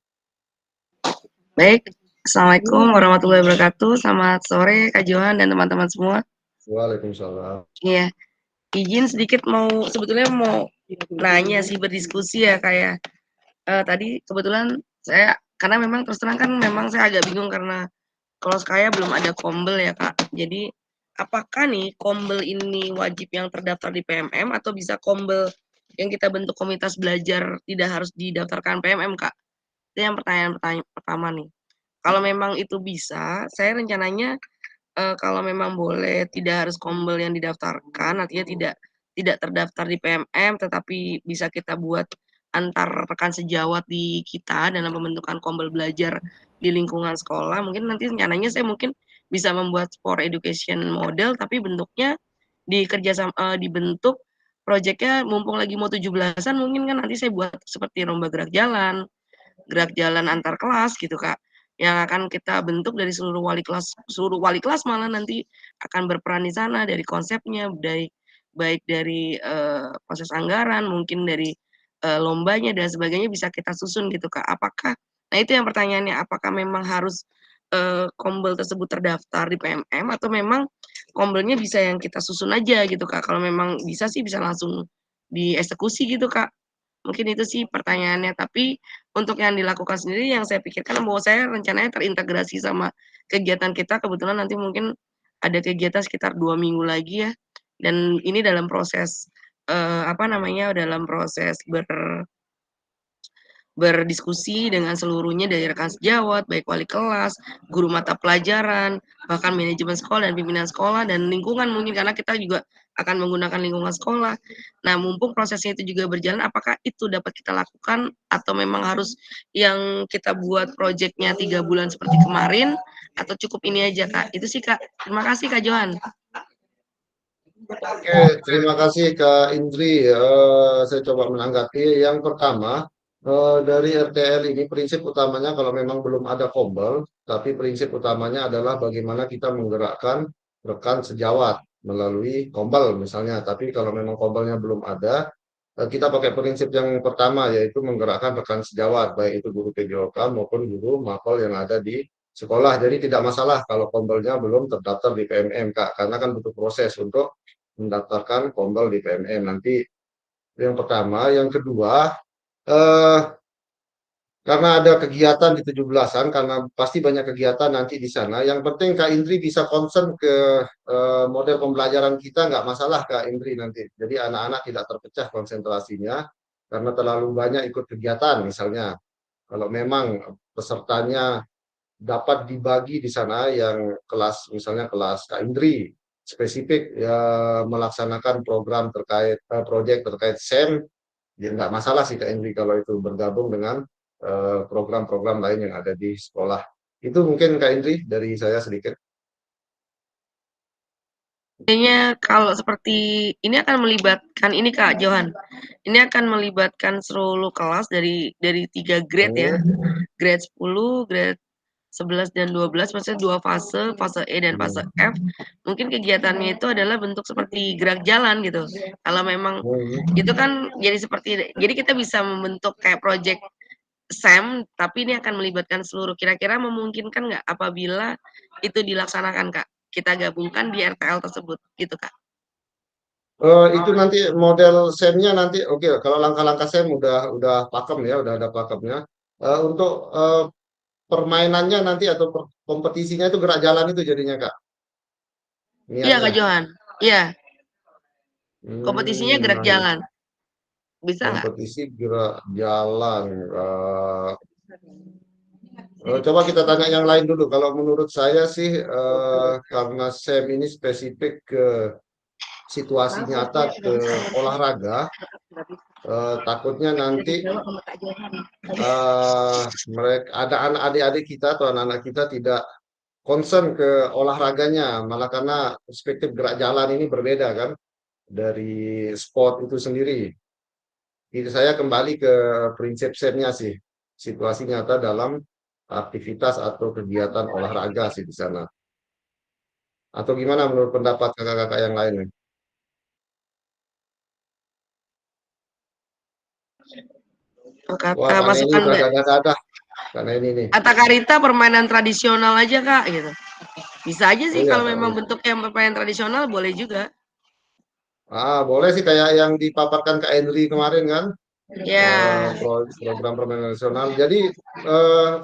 Baik, Assalamualaikum warahmatullahi wabarakatuh. Selamat sore Kak Johan dan teman-teman semua. Waalaikumsalam. Iya, izin sedikit sebetulnya mau nanya sih, berdiskusi ya kayak tadi kebetulan saya, karena memang terus terang kan memang saya agak bingung karena kalau saya belum ada kombel ya Kak. Jadi apakah nih kombel ini wajib yang terdaftar di PMM atau bisa kombel yang kita bentuk komunitas belajar tidak harus didaftarkan PMM Kak? Itu yang pertanyaan pertama nih. Kalau memang itu bisa, saya rencananya kalau memang boleh tidak harus kombel yang didaftarkan, artinya tidak terdaftar di PMM, tetapi bisa kita buat antar rekan sejawat di kita dalam pembentukan kombel belajar di lingkungan sekolah. Mungkin nanti rencananya saya mungkin bisa membuat sport education model, tapi bentuknya dibentuk proyeknya mumpung lagi mau 17-an, mungkin kan nanti saya buat seperti lomba gerak jalan antar kelas gitu Kak, yang akan kita bentuk dari seluruh wali kelas malah nanti akan berperan di sana, dari konsepnya, baik dari proses anggaran, mungkin dari lombanya dan sebagainya bisa kita susun gitu Kak. Nah itu yang pertanyaannya, apakah memang harus kombel tersebut terdaftar di PMM atau memang kombelnya bisa yang kita susun aja gitu Kak? Kalau memang bisa sih bisa langsung dieksekusi gitu Kak. Mungkin itu sih pertanyaannya, tapi untuk yang dilakukan sendiri yang saya pikirkan bahwa saya rencananya terintegrasi sama kegiatan kita, kebetulan nanti mungkin ada kegiatan sekitar 2 minggu lagi ya, dan ini dalam proses dalam proses berdiskusi dengan seluruhnya dari rekan sejawat, baik wali kelas, guru mata pelajaran, bahkan manajemen sekolah dan pimpinan sekolah dan lingkungan mungkin karena kita juga akan menggunakan lingkungan sekolah. Nah, mumpung prosesnya itu juga berjalan, apakah itu dapat kita lakukan atau memang harus yang kita buat proyeknya 3 bulan seperti kemarin atau cukup ini aja Kak? Itu sih Kak. Terima kasih Kak Johan. Oke, terima kasih Kak Indri. Saya coba menanggapi. Yang pertama, Dari RTL ini prinsip utamanya kalau memang belum ada kombel, tapi prinsip utamanya adalah bagaimana kita menggerakkan rekan sejawat melalui kombel misalnya. Tapi kalau memang kombelnya belum ada, kita pakai prinsip yang pertama yaitu menggerakkan rekan sejawat, baik itu guru PJOK maupun guru mapel yang ada di sekolah. Jadi tidak masalah kalau kombelnya belum terdaftar di PMM, Kak, karena kan butuh proses untuk mendaftarkan kombel di PMM. Nanti yang pertama, yang kedua, eh, karena ada kegiatan di 17-an, karena pasti banyak kegiatan nanti di sana. Yang penting Kak Indri bisa concern ke model pembelajaran kita, nggak masalah Kak Indri nanti. Jadi anak-anak tidak terpecah konsentrasinya karena terlalu banyak ikut kegiatan misalnya. Kalau memang pesertanya dapat dibagi di sana yang kelas, misalnya kelas Kak Indri, spesifik ya, melaksanakan program terkait, proyek terkait SEM, ya nggak masalah sih Kak Indri kalau itu bergabung dengan program-program lain yang ada di sekolah. Itu mungkin Kak Indri dari saya sedikit. Kayaknya kalau seperti ini akan melibatkan ini Kak Johan. Ini akan melibatkan seluruh kelas dari 3 grade ya. Grade 10, grade 11 dan 12, maksudnya 2 fase, fase E dan fase F. Mungkin kegiatannya itu adalah bentuk seperti gerak jalan gitu. Kalau memang itu kan jadi seperti, jadi kita bisa membentuk kayak project SEM, tapi ini akan melibatkan seluruh. Kira-kira memungkinkan nggak apabila itu dilaksanakan Kak? Kita gabungkan di RTL tersebut, gitu Kak. Itu nanti model SEM-nya nanti oke, kalau langkah-langkah SEM udah pakem ya, udah ada pakemnya. Untuk permainannya nanti atau kompetisinya itu gerak jalan itu jadinya Kak. Iya Kak Niatnya. Johan. Iya, kompetisinya gerak Nah, jalan. Bisa nggak? kompetisi gerak jalan. Coba kita tanya yang lain dulu. Kalau menurut saya sih karena SEM ini spesifik ke situasi nyata, ke olahraga, takutnya nanti mereka ada anak adik-adik kita atau anak-anak kita tidak concern ke olahraganya, malah karena perspektif gerak jalan ini berbeda kan dari sport itu sendiri. Jadi saya kembali ke prinsip SEM-nya sih, situasi nyata dalam aktivitas atau kegiatan olahraga sih di sana. Atau gimana menurut pendapat kakak-kakak yang lain nih? Wah, karena ini Masukan udah nggak? dadah-dadah. Karena ini nih. Kata Karita permainan tradisional aja Kak, gitu. Bisa aja Oh sih iya, kalau Kak. memang bentuknya permainan tradisional boleh juga. Boleh sih kayak yang dipaparkan Kak Henry kemarin kan, Ya. program permainan nasional. Jadi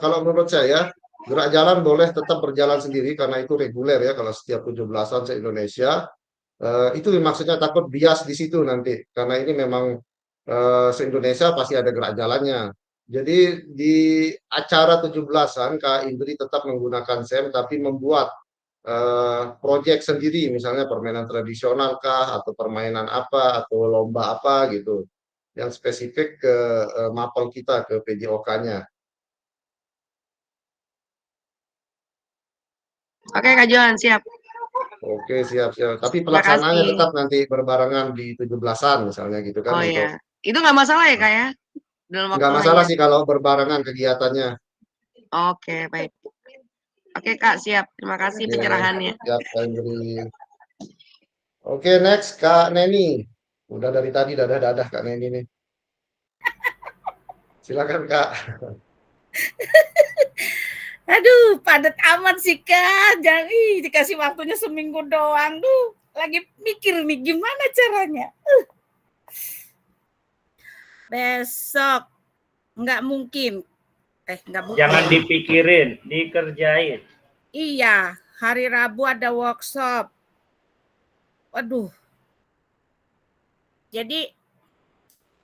kalau menurut saya gerak jalan boleh tetap berjalan sendiri karena itu reguler ya kalau setiap 17-an se-Indonesia. Itu maksudnya takut bias di situ nanti karena ini memang se-Indonesia pasti ada gerak jalannya. Jadi di acara 17-an Kak Indri tetap menggunakan SEM tapi membuat proyek sendiri, misalnya permainan tradisional kah, atau permainan apa, atau lomba apa gitu, yang spesifik ke mapel kita, ke PJOK-nya. Oke Kak Johan, siap. Oke, siap-siap. Tapi Terima pelaksanaannya kasih. tetap nanti berbarengan di 17-an misalnya gitu kan Oh untuk ya, itu nggak masalah ya Kak ya? Dalam nggak waktu masalah hanya. sih kalau berbarengan kegiatannya. Oke, baik. Oke Kak, siap. Terima kasih Oke, pencerahannya. siap Kak Indri. Oke, next Kak Neni. Udah dari tadi dadah-dadah Kak Neni nih. Silakan Kak. Aduh, padat amat sih Kak. Jangan dikasih waktunya seminggu doang. Duh, lagi mikir nih gimana caranya. Besok nggak mungkin. Nggak mungkin. Jangan dipikirin, dikerjain. Iya, hari Rabu ada workshop. Waduh. Jadi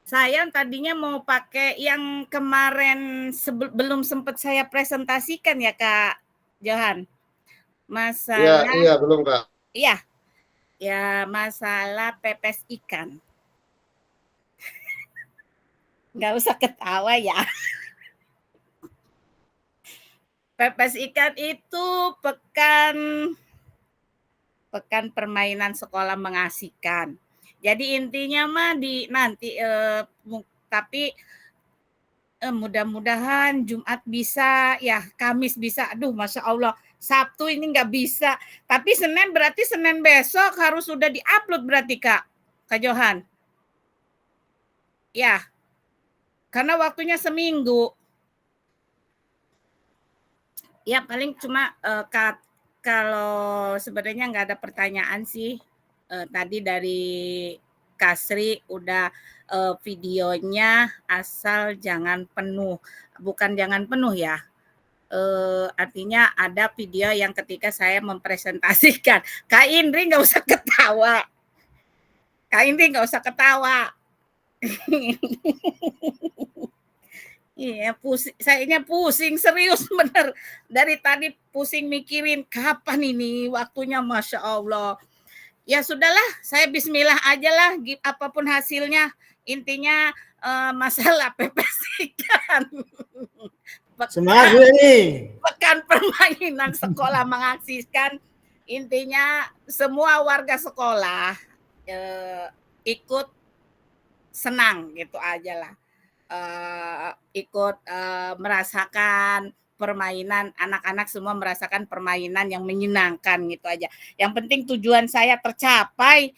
saya tadinya mau pakai yang kemarin belum sempat saya presentasikan ya Kak Johan. Masalah Iya, belum Kak. Iya. Ya, masalah pepes ikan. Nggak usah ketawa ya. Pepes ikan itu pekan permainan sekolah mengasihkan. Jadi intinya mah nanti tapi Mudah-mudahan Jumat bisa, ya Kamis bisa. Aduh, Masya Allah. Sabtu ini nggak bisa. Tapi Senin berarti Senin besok harus sudah diupload berarti Kak Johan. Ya, karena waktunya seminggu. Ya paling cuma kalau sebenarnya nggak ada pertanyaan sih. Tadi dari Kasri udah videonya asal jangan penuh. Bukan jangan penuh ya. Artinya ada video yang ketika saya mempresentasikan. Kak Indri nggak usah ketawa. Kak Indri nggak usah ketawa. Iya, sayanya pusing serius bener. Dari tadi pusing mikirin kapan ini waktunya, Masya Allah. Ya sudahlah, saya bismillah aja lah, apapun hasilnya. Intinya masalah pepesikan. Semangat ini. Pekan permainan sekolah mengaksikan. Intinya semua warga sekolah ikut senang gitu aja lah. Ikut merasakan permainan, anak-anak semua merasakan permainan yang menyenangkan gitu aja. Yang penting tujuan saya tercapai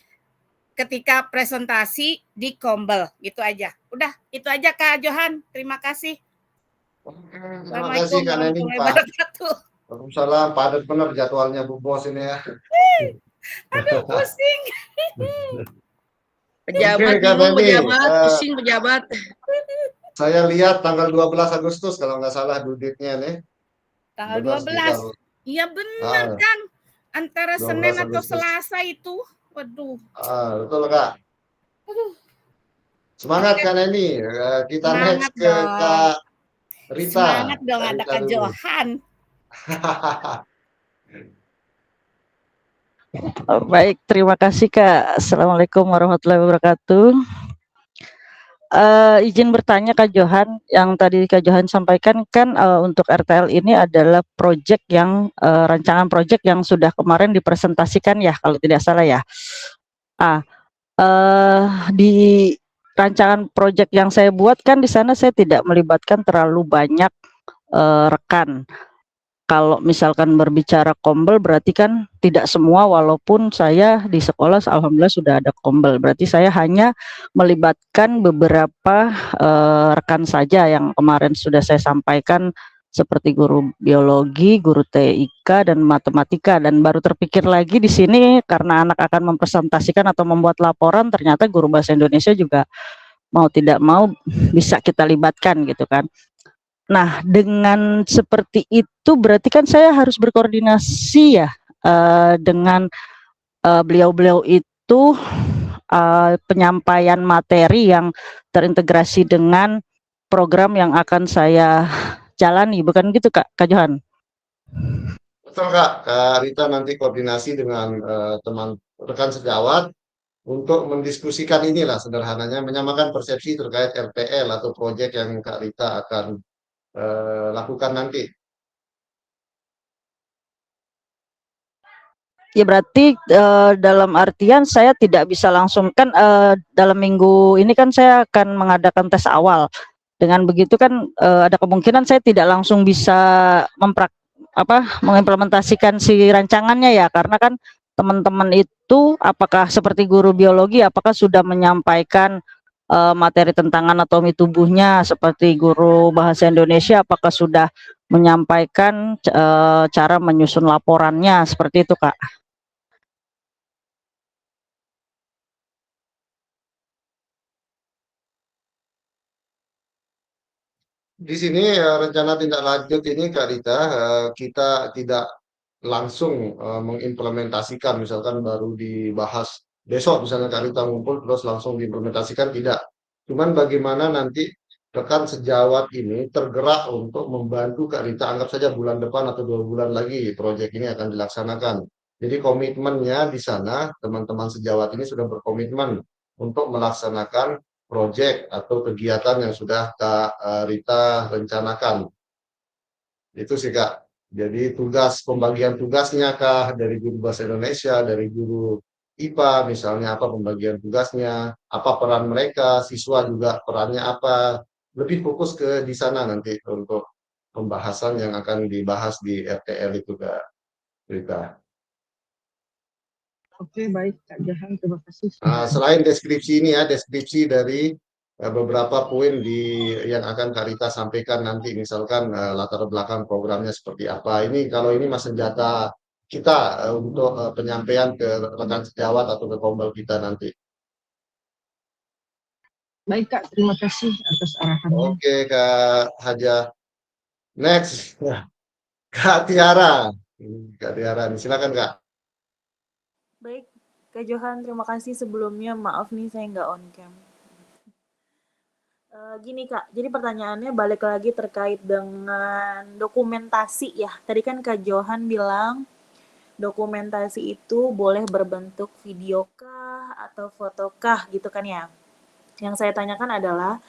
ketika presentasi di Kombel gitu aja. Udah, itu aja Kak Johan. Terima kasih. Terima kasih Kak Nening, Pak. Waalaikumsalam, padat benar jadwalnya Bu Bos ini ya. Aduh, pusing. Pejabat, pusing pejabat. Saya lihat tanggal 12 Agustus kalau nggak salah duditnya nih. Tanggal 12. Iya benar kan. Antara Senin atau Selasa itu. Waduh. Betul Kak. Aduh. Semangat Kak Neni. Kita next ke Kak Rita. Semangat dong ada Kak Johan. Baik, terima kasih Kak. Assalamualaikum warahmatullahi wabarakatuh. Izin bertanya Kak Johan, yang tadi Kak Johan sampaikan kan untuk RTL ini adalah proyek yang rancangan proyek yang sudah kemarin dipresentasikan ya, kalau tidak salah ya. Di rancangan proyek yang saya buat kan di sana saya tidak melibatkan terlalu banyak rekan. Kalau misalkan berbicara Kombel berarti kan tidak semua, walaupun saya di sekolah alhamdulillah sudah ada Kombel. Berarti saya hanya melibatkan beberapa rekan saja yang kemarin sudah saya sampaikan, seperti guru biologi, guru TIK dan matematika. Dan baru terpikir lagi di sini karena anak akan mempresentasikan atau membuat laporan, ternyata guru bahasa Indonesia juga mau tidak mau bisa kita libatkan gitu kan. Nah, dengan seperti itu berarti kan saya harus berkoordinasi ya dengan beliau-beliau itu, penyampaian materi yang terintegrasi dengan program yang akan saya jalani, bukan gitu Kak Johan? Betul Kak Rita nanti koordinasi dengan teman rekan sejawat untuk mendiskusikan inilah sederhananya, menyamakan persepsi terkait RTL atau proyek yang Kak Rita akan lakukan nanti. Ya berarti dalam artian saya tidak bisa langsung kan dalam minggu ini kan saya akan mengadakan tes awal. Dengan begitu kan ada kemungkinan saya tidak langsung bisa mengimplementasikan si rancangannya ya, karena kan teman-teman itu apakah seperti guru biologi apakah sudah menyampaikan materi tentang anatomi tubuhnya, seperti guru bahasa Indonesia apakah sudah menyampaikan cara menyusun laporannya, seperti itu Kak. Di sini rencana tindak lanjut ini Kak Rita, kita tidak langsung mengimplementasikan, misalkan baru dibahas besok misalnya Kak Rita ngumpul terus langsung diimplementasikan, tidak. Cuman bagaimana nanti rekan sejawat ini tergerak untuk membantu Kak Rita, anggap saja bulan depan atau 2 bulan lagi proyek ini akan dilaksanakan. Jadi komitmennya di sana, teman-teman sejawat ini sudah berkomitmen untuk melaksanakan proyek atau kegiatan yang sudah Kak Rita rencanakan. Itu sih Kak. Jadi tugas, pembagian tugasnya Kak, dari guru bahasa Indonesia, dari guru IPA misalnya apa pembagian tugasnya, apa peran mereka, siswa juga perannya apa. lebih fokus ke di sana nanti untuk pembahasan yang akan dibahas di RTL itu, Kak Rita. Oke, baik Kak Johan, terima kasih. Selain deskripsi ini ya, deskripsi dari beberapa poin yang akan Kak Rita sampaikan nanti, misalkan latar belakang programnya seperti apa. Ini kalau ini mas senjata kita untuk penyampaian ke rekan sejawat atau ke kombel kita nanti. Baik Kak, terima kasih atas arahannya. Oke Kak Haja. Next, Kak Tiara. Kak Tiara, silakan Kak. Baik, Kak Johan, terima kasih sebelumnya. Maaf nih saya nggak on cam. Gini Kak, jadi pertanyaannya balik lagi terkait dengan dokumentasi ya. Tadi kan Kak Johan bilang dokumentasi itu boleh berbentuk video kah atau foto kah gitu kan ya. Yang saya tanyakan adalah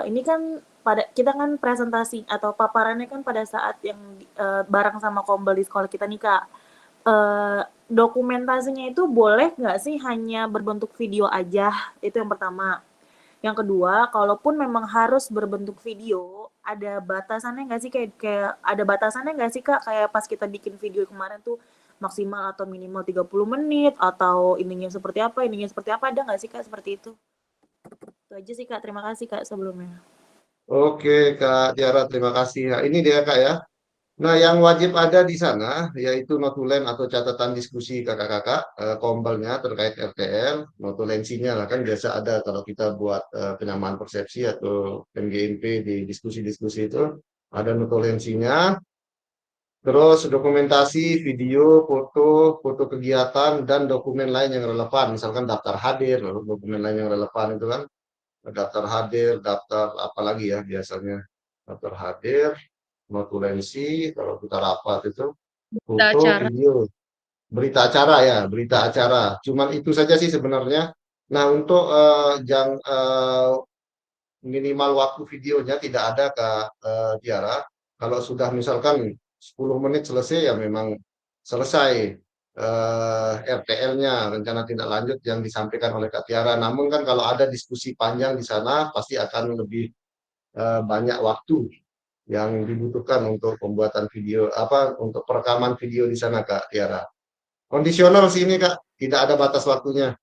ini kan kita kan presentasi atau paparannya kan pada saat yang bareng sama kombel di sekolah kita nih Kak. Dokumentasinya itu boleh nggak sih hanya berbentuk video aja? Itu yang pertama. Yang kedua, kalaupun memang harus berbentuk video, ada batasannya nggak sih kayak ada batasannya nggak sih Kak? Kayak pas kita bikin video kemarin tuh maksimal atau minimal 30 menit atau ininya seperti apa, ada nggak sih Kak seperti itu? Itu aja sih Kak, terima kasih Kak sebelumnya. Oke Kak Tiara, terima kasih. Nah, ini dia Kak ya. Nah, yang wajib ada di sana yaitu notulen atau catatan diskusi kakak-kakak kombelnya terkait RTL, notulensinya lah kan biasa ada kalau kita buat penyamaan persepsi atau MGMP di diskusi-diskusi itu ada notulensinya, terus dokumentasi, video, foto kegiatan dan dokumen lain yang relevan, misalkan daftar hadir, lalu dokumen lain yang relevan itu kan daftar hadir, daftar apa lagi ya biasanya daftar hadir, notulensi, kalau kita rapat itu foto, video, berita acara ya, berita acara. Cuman itu saja sih sebenarnya. Nah, untuk minimal waktu videonya tidak ada Kak Tiara. Kalau sudah misalkan 10 menit selesai ya memang selesai RTL-nya, rencana tindak lanjut yang disampaikan oleh Kak Tiara. Namun kan kalau ada diskusi panjang di sana pasti akan lebih banyak waktu yang dibutuhkan untuk pembuatan video untuk perekaman video di sana Kak Tiara. Kondisional sih ini Kak, tidak ada batas waktunya.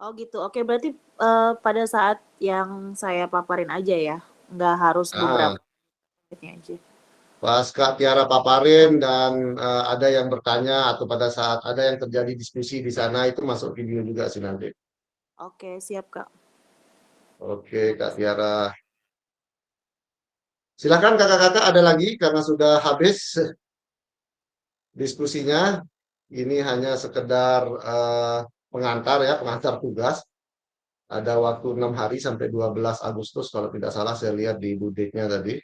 Oh gitu, oke berarti pada saat yang saya paparin aja ya, nggak harus beberapa menitnya aja. Pas Kak Tiara paparin dan ada yang bertanya atau pada saat ada yang terjadi diskusi di sana itu masuk video juga sih nanti. Oke, siap Kak. Oke Kak Tiara. Silakan kakak-kakak ada lagi karena sudah habis diskusinya. Ini hanya sekedar pengantar ya, pengantar tugas. Ada waktu 6 hari sampai 12 Agustus kalau tidak salah saya lihat di due date-nya tadi.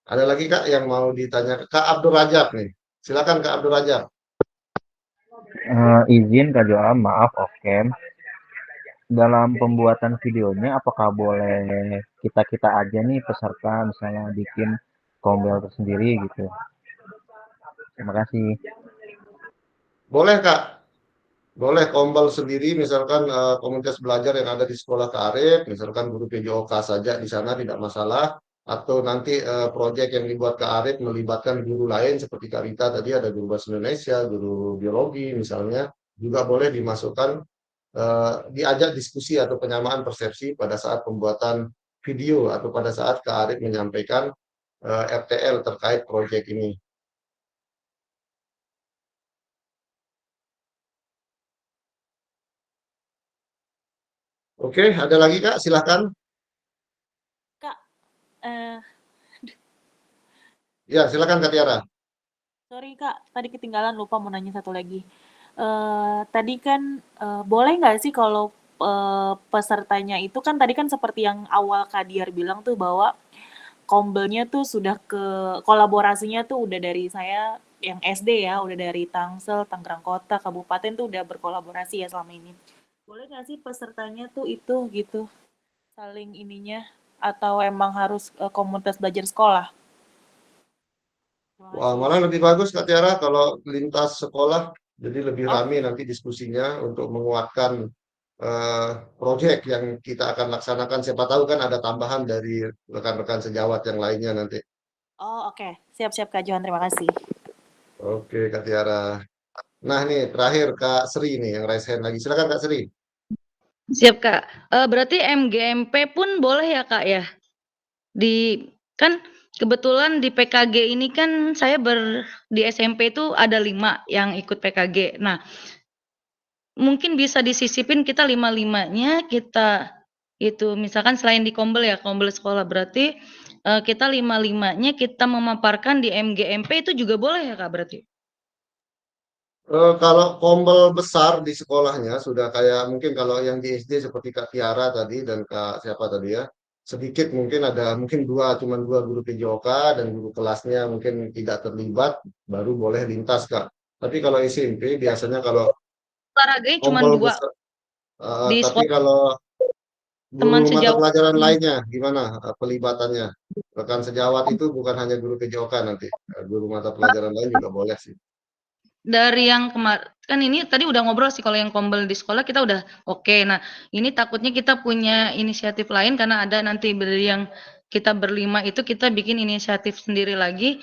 Ada lagi Kak yang mau ditanya? Kak Abdul Rajab nih. Silakan Kak Abdul Rajab. Izin Kak Joam, maaf off cam. Dalam pembuatan videonya apakah boleh kita aja nih peserta misalnya bikin kombel tersendiri gitu. Terima kasih. Boleh Kak. Boleh kombel sendiri misalkan komunitas belajar yang ada di sekolah Kearif, misalkan guru PJOK saja di sana tidak masalah, atau nanti proyek yang dibuat Kearif melibatkan guru lain seperti Kak Rita tadi ada guru bahasa Indonesia, guru biologi misalnya, juga boleh dimasukkan diajak diskusi atau penyamaan persepsi pada saat pembuatan video atau pada saat Kak Arif menyampaikan RTL terkait proyek ini. Oke, ada lagi Kak? Silahkan. Kak, ya silakan Kak Tiara. Sorry Kak, tadi ketinggalan lupa mau nanya satu lagi. Tadi kan boleh nggak sih kalau pesertanya itu kan tadi kan seperti yang awal Kak Diar bilang tuh bahwa kombelnya tuh sudah kolaborasinya tuh udah dari saya yang SD ya, udah dari Tangsel, Tangerang Kota, Kabupaten tuh udah berkolaborasi ya selama ini. Boleh nggak sih pesertanya tuh itu gitu saling ininya atau emang harus komunitas belajar sekolah? Wah, malah lebih bagus Kak Tiara kalau lintas sekolah, jadi lebih ramai nanti diskusinya untuk menguatkan proyek yang kita akan laksanakan. Siapa tahu kan ada tambahan dari rekan-rekan sejawat yang lainnya nanti. Oh, oke. Siap-siap Kak Johan, terima kasih. Oke, Kak Tiara. Nah, nih terakhir Kak Sri nih yang raise hand lagi. Silakan Kak Sri. Siap Kak. Berarti MGMP pun boleh ya Kak ya? Kan kebetulan di PKG ini kan saya di SMP itu ada 5 yang ikut PKG. Nah, mungkin bisa disisipin kita 5-5-nya kita itu misalkan selain di Kombel ya, Kombel sekolah berarti kita 5-5-nya kita memaparkan di MGMP itu juga boleh ya Kak berarti? Kalau Kombel besar di sekolahnya sudah kayak mungkin kalau yang di SD seperti Kak Tiara tadi dan Kak siapa tadi ya, sedikit mungkin ada mungkin cuman dua guru PJOK dan guru kelasnya mungkin tidak terlibat, baru boleh lintas Kak. Tapi kalau SMP biasanya kalau Olahraganya cuma Kombel 2 besar, di tapi sekolah kalau teman guru mata sejawat. pelajaran lainnya gimana pelibatannya? Rekan sejawat itu bukan hanya guru PJOK nanti, guru mata pelajaran lain juga boleh sih. Dari yang kan ini tadi udah ngobrol sih kalau yang Kombel di sekolah kita udah oke. Nah, ini takutnya kita punya inisiatif lain karena ada nanti dari yang kita berlima itu kita bikin inisiatif sendiri lagi,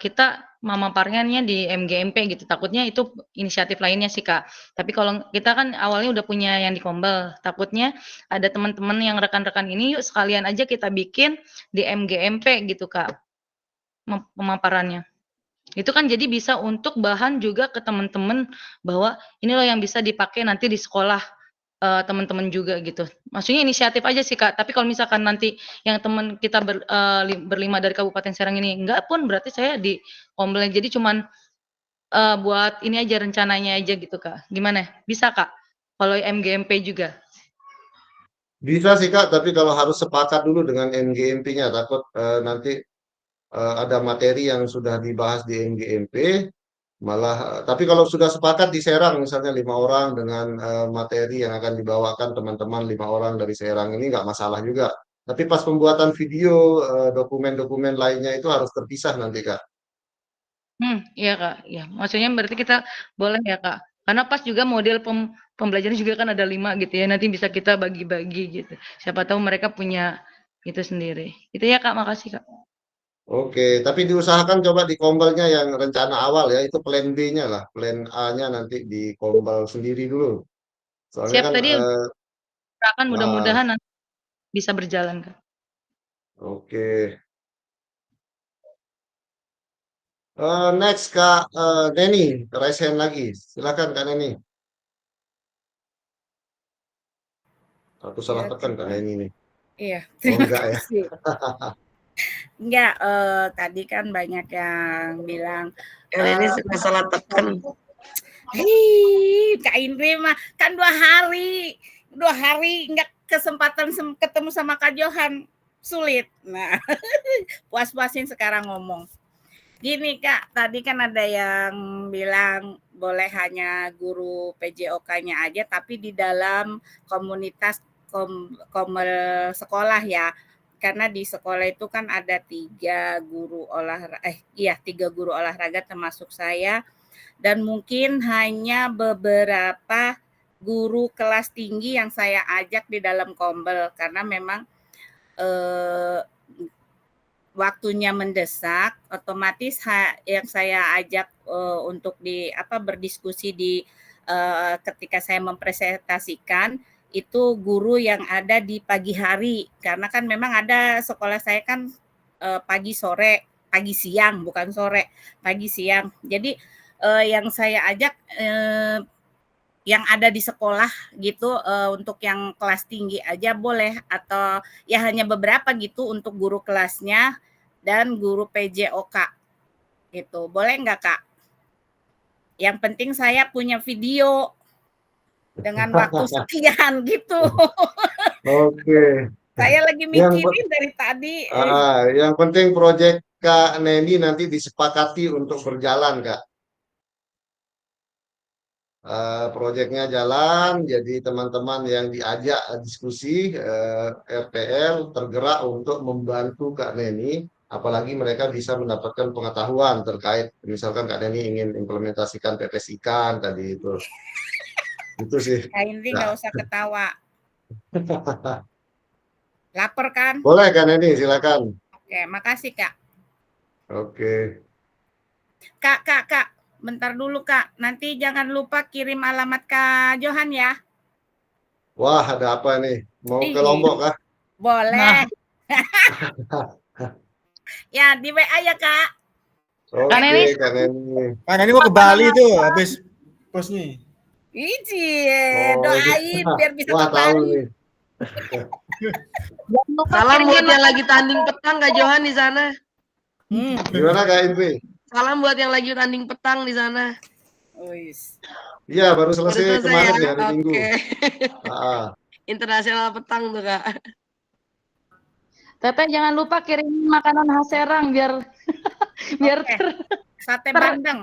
kita memaparkannya di MGMP gitu. Takutnya itu inisiatif lainnya sih, Kak. Tapi kalau kita kan awalnya udah punya yang di Kombel, takutnya ada teman-teman yang rekan-rekan ini yuk sekalian aja kita bikin di MGMP gitu, Kak, pemaparannya. Itu kan jadi bisa untuk bahan juga ke teman-teman bahwa ini loh yang bisa dipakai nanti di sekolah, teman-teman juga gitu. Maksudnya inisiatif aja sih, Kak, tapi kalau misalkan nanti yang teman kita berlima dari Kabupaten Serang ini enggak pun berarti saya di Kombel. Jadi cuman, buat ini aja rencananya aja gitu, Kak. Gimana? Bisa, Kak? Kalau MGMP juga? Bisa sih Kak, tapi kalau harus sepakat dulu dengan MGMP-nya, takut nanti ada materi yang sudah dibahas di MGMP, malah. Tapi kalau sudah sepakat di Serang, misalnya 5 orang dengan materi yang akan dibawakan teman-teman 5 orang dari Serang ini nggak masalah juga. Tapi pas pembuatan video, dokumen-dokumen lainnya itu harus terpisah nanti Kak. Iya, Kak, iya. Maksudnya berarti kita boleh ya, Kak? Karena pas juga model pembelajaran juga kan ada 5 gitu ya, nanti bisa kita bagi-bagi gitu. Siapa tahu mereka punya itu sendiri. Itu ya, Kak, makasih, Kak. Oke, tapi diusahakan coba di Kombelnya yang rencana awal ya, itu plan B-nya lah. Plan A-nya nanti di Kombel sendiri dulu. Soalnya Siap, kan, tadi akan nah, mudah-mudahan nanti bisa berjalan, Kak. oke. Next Kak Neni, raise hand lagi. Silakan Kak Neni. Aku salah tekan Kak Neni nih. Iya, Oh terima enggak ya. kasih. Enggak, tadi kan banyak yang bilang, ini salah tekan. Kak Indri mah kan 2 hari enggak kesempatan ketemu sama Kak Johan, sulit. Nah, puas-puasin sekarang ngomong. Gini Kak, tadi kan ada yang bilang boleh hanya guru PJOK-nya aja, tapi di dalam komunitas Kombel sekolah ya. Karena di sekolah itu kan ada 3 guru olahraga termasuk saya. Dan mungkin hanya beberapa guru kelas tinggi yang saya ajak di dalam Kombel. Karena memang waktunya mendesak, otomatis yang saya ajak untuk berdiskusi ketika saya mempresentasikan itu guru yang ada di pagi hari, karena kan memang ada sekolah saya kan pagi siang bukan sore, pagi siang. Jadi yang saya ajak yang ada di sekolah gitu, untuk yang kelas tinggi aja boleh, atau ya hanya beberapa gitu untuk guru kelasnya dan guru PJOK gitu. Boleh nggak Kak? Yang penting saya punya video dengan waktu sekian gitu. Oke. Saya lagi mikirin dari tadi. Yang penting proyek Kak Neni nanti disepakati untuk berjalan Kak. Proyeknya jalan, jadi teman-teman yang diajak diskusi RPL tergerak untuk membantu Kak Neni, apalagi mereka bisa mendapatkan pengetahuan terkait misalkan Kak Neni ingin implementasikan pepes ikan tadi itu. Itu sih. Kak Indri nggak usah ketawa. Lapar kan? Boleh kan ini, silakan. Oke, makasih Kak. Oke. Kak, bentar dulu Kak. Nanti jangan lupa kirim alamat Kak Johan ya. Wah, ada apa nih? Mau ke Lombok kah? Boleh. Ya, di WA ya Kak. Oke, Kak Neni. Kak Neni mau ke Bali tuh habis pos nih. Izin, doain biar bisa Wah, ke tahu Bali. nih. Salam buat yang lagi tanding petang Kak Johan di sana. Gimana Kak Indri? Salam buat yang lagi tanding petang di sana. Iya, baru selesai kemarin ya, hari Minggu. Oke. Internasional petang tuh Kak. Teteh jangan lupa kirim makanan khas Serang biar Sate bandeng.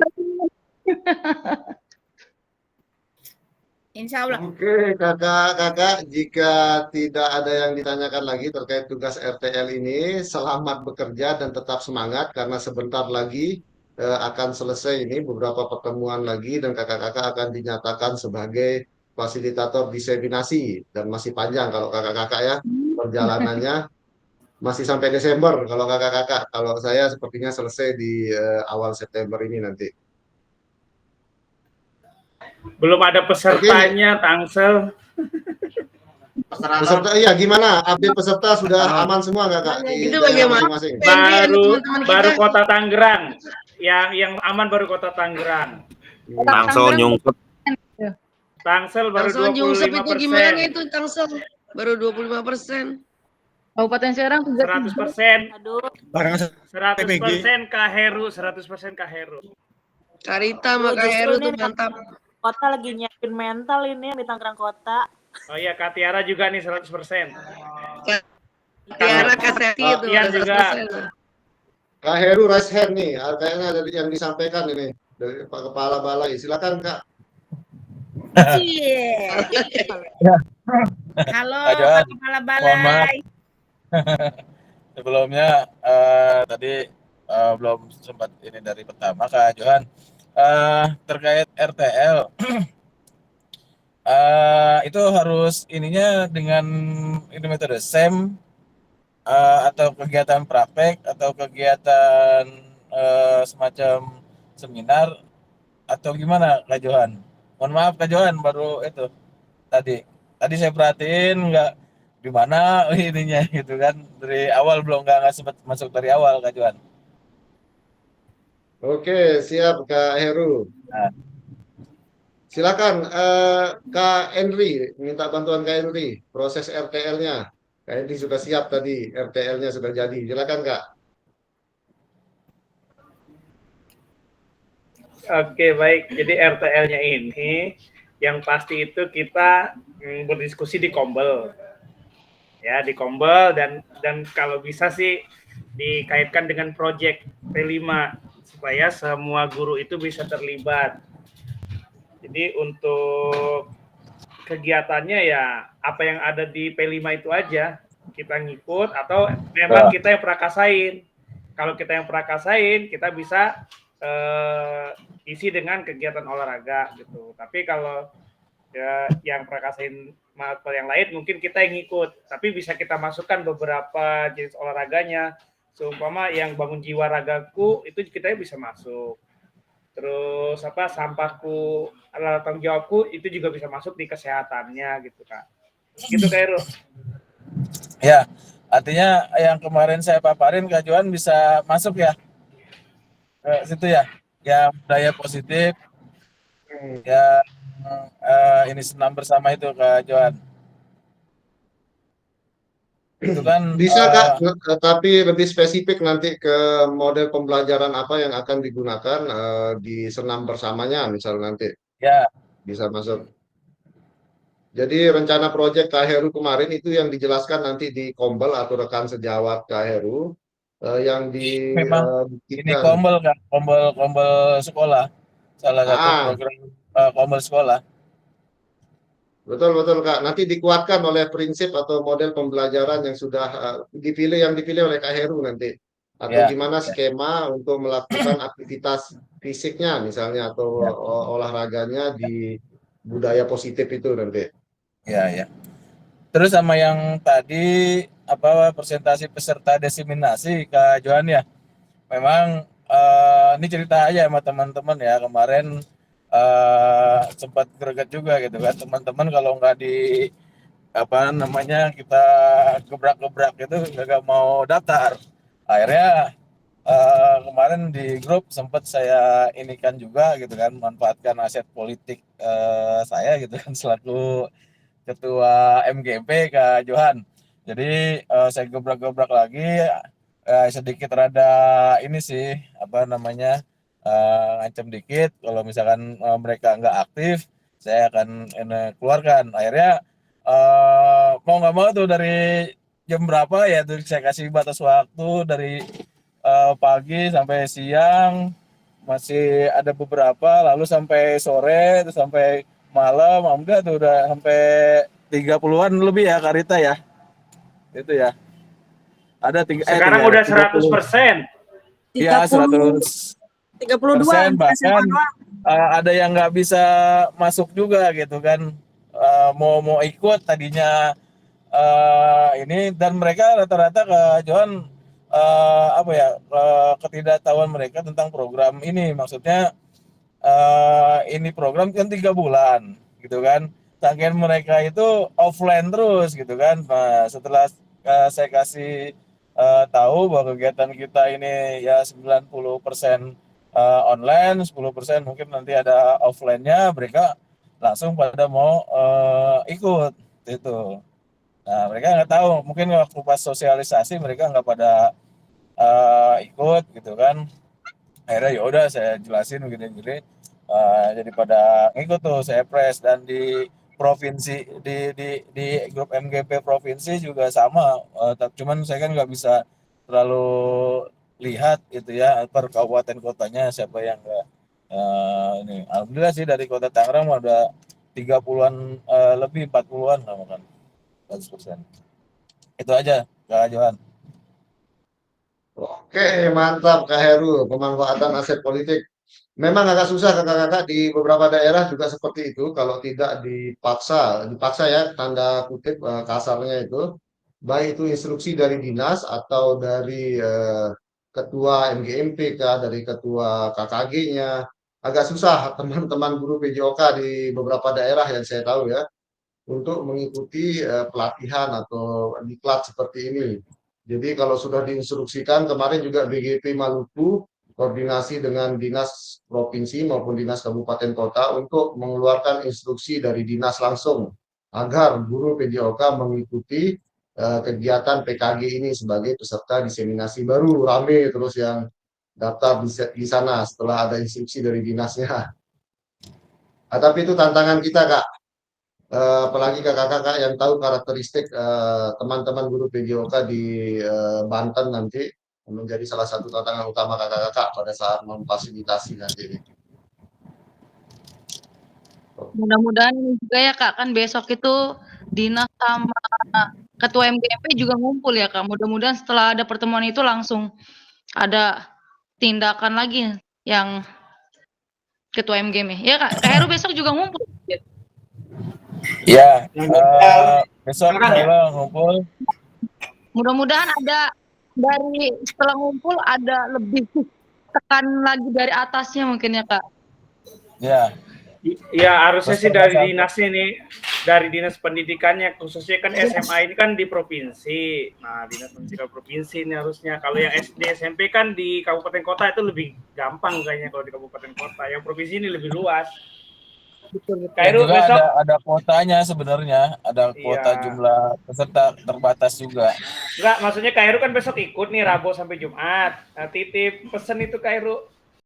Insya Allah. Oke, kakak, jika tidak ada yang ditanyakan lagi terkait tugas RTL ini, selamat bekerja dan tetap semangat karena sebentar lagi akan selesai ini beberapa pertemuan lagi dan kakak-kakak akan dinyatakan sebagai fasilitator diseminasi dan masih panjang kalau kakak-kakak ya perjalanannya masih sampai Desember kalau kakak-kakak. Kalau saya sepertinya selesai di awal September ini nanti. Belum ada pesertanya, Tangsel. Peserta, iya gimana? Update peserta sudah aman semua nggak Kak? Itu bagaimana? Masing-masing. Baru Kota Tangerang. Yang aman baru Kota Tangerang. Tangsel nyungsep. Tangsel baru 25%. Itu gimana itu Tangsel? Baru 25%. Kabupaten Serang 100%. Aduh. 100% Kak Heru, 100% Kak Heru. Karita sama Kak Heru tuh mantap. Kota lagi nyiapin mental ini di Tangerang Kota. Oh iya, Kak Tiara juga nih 100%. Tiara Kaseti itu juga. Kak Heru raise hand nih, kayaknya ada yang disampaikan ini dari Pak Kepala Balai. Silakan Kak. Halo Pak Kepala Balai. Sebelumnya tadi belum sempat ini dari pertama Kak Johan. Terkait RTL itu harus ininya dengan ini metode SEM atau kegiatan praktek atau kegiatan semacam seminar atau gimana Kak Johan? Mohon maaf Kak Johan baru itu tadi saya perhatiin nggak di mana ininya gitu kan dari awal belum nggak sempat masuk dari awal Kak Johan. Oke, siap Kak Heru. Silakan Kak Henry, minta bantuan Kak Henry, proses RTL-nya. Kak Henry sudah siap tadi, RTL-nya sudah jadi. Silakan Kak. Oke, baik. Jadi RTL-nya ini yang pasti itu kita berdiskusi di Kombel. Ya, di Kombel dan kalau bisa sih dikaitkan dengan proyek P5 supaya semua guru itu bisa terlibat. Jadi untuk kegiatannya ya apa yang ada di P5 itu aja kita ngikut atau memang kita yang prakasain. Kalau kita yang prakasain kita bisa isi dengan kegiatan olahraga gitu. Tapi kalau ya, yang prakasain materi yang lain mungkin kita yang ngikut. Tapi bisa kita masukkan beberapa jenis olahraganya. Seumpama yang bangun jiwa ragaku itu kita bisa masuk. Terus sampahku adalah tanggung jawabku itu juga bisa masuk di kesehatannya gitu Kak. Gitu Kak Heru. Ya, artinya yang kemarin saya paparin Kak Johan bisa masuk ya ke situ ya, yang budaya positif, ya ini senam bersama itu Kak Johan. Itu kan bisa Kak, tapi lebih spesifik nanti ke model pembelajaran apa yang akan digunakan di senam bersamanya misal nanti. Ya. Bisa masuk. Jadi rencana proyek Kak Heru kemarin itu yang dijelaskan nanti di Kombel atau rekan sejawat Kak Heru yang di memang ini Kombel kan, Kombel sekolah. Salah satu program Kombel sekolah. Betul Kak. Nanti dikuatkan oleh prinsip atau model pembelajaran yang sudah dipilih oleh Kak Heru nanti. Atau gimana skema untuk melakukan aktivitas fisiknya misalnya atau olahraganya di budaya positif itu nanti. Ya. Terus sama yang tadi presentasi peserta diseminasi Kak Johan ya. Memang ini cerita aja sama teman-teman ya, kemarin sempat greget juga gitu kan, teman-teman kalau nggak di kita gebrak-gebrak itu nggak mau daftar. Akhirnya kemarin di grup sempat saya inikan juga gitu kan, manfaatkan aset politik saya gitu kan selaku ketua MGP Kak Johan. Jadi saya gebrak-gebrak lagi, sedikit rada ini sih ngancem dikit kalau misalkan mereka nggak aktif saya akan keluarkan. Akhirnya mau nggak mau tuh dari jam berapa ya tuh saya kasih batas waktu dari pagi sampai siang masih ada beberapa, lalu sampai sore terus sampai malam, enggak tuh udah sampai 30-an lebih ya Kak Rita ya. Itu ya. Ada sekarang udah 100%. Iya, 132 bahkan ada yang nggak bisa masuk juga gitu kan. Mau ikut tadinya ini, dan mereka rata-rata Kak Johan ketidaktahuan mereka tentang program ini. Maksudnya ini program kan 3 bulan gitu kan. Saking mereka itu offline terus gitu kan. Nah, setelah saya kasih tahu bahwa kegiatan kita ini ya 90% online, 10% mungkin nanti ada offline-nya, mereka langsung pada mau ikut gitu. Nah, mereka nggak tahu, mungkin waktu pas sosialisasi mereka nggak pada ikut gitu kan. Akhirnya ya udah saya jelasin gini-gini, jadi pada ngikut tuh, saya press. Dan di provinsi di grup MGP provinsi juga sama, cuman saya kan nggak bisa terlalu lihat itu ya per kabupaten kotanya siapa yang nggak ini. Alhamdulillah sih dari kota Tangerang ada 30-an lebih, 40-an kan 100%. Itu aja Kak Johan. Oke, mantap Kak Heru, pemanfaatan aset politik. Memang agak susah kakak-kakak di beberapa daerah juga seperti itu, kalau tidak dipaksa ya tanda kutip kasarnya itu, baik itu instruksi dari dinas atau dari ketua MGMP dari ketua KKG-nya, agak susah teman-teman guru PJOK di beberapa daerah yang saya tahu ya, untuk mengikuti pelatihan atau diklat seperti ini. Jadi kalau sudah diinstruksikan, kemarin juga BGP Maluku koordinasi dengan dinas provinsi maupun dinas kabupaten kota untuk mengeluarkan instruksi dari dinas langsung agar guru PJOK mengikuti kegiatan PKG ini sebagai peserta diseminasi baru. Rame terus yang daftar di sana setelah ada instruksi dari dinasnya. Tapi itu tantangan kita Kak. Apalagi kakak-kakak yang tahu karakteristik teman-teman guru PJOK di Banten nanti, menjadi salah satu tantangan utama kakak-kakak pada saat memfasilitasi nanti ini. Mudah-mudahan juga ya Kak, kan besok itu dinas sama ketua MGP juga ngumpul ya Kak. Mudah-mudahan setelah ada pertemuan itu langsung ada tindakan lagi yang ketua MGP. Ya Kak, Heru besok juga ngumpul. Ya, besok ngumpul. Mudah-mudahan ada dari setelah ngumpul ada lebih tekan lagi dari atasnya mungkin ya Kak. Ya. Ya harusnya sih dari dinasnya nih, dari dinas pendidikannya, khususnya kan SMA ini kan di provinsi. Nah, dinas pendidikan provinsi ini harusnya. Kalau yang SD SMP kan di kabupaten kota itu lebih gampang kayaknya kalau di kabupaten kota. Yang provinsi ini lebih luas. Kairu besok ada kuotanya sebenarnya, ada kuota jumlah peserta terbatas juga. Enggak, maksudnya Kairu kan besok ikut nih Rabu sampai Jumat. Nah, titip pesen itu Kairu.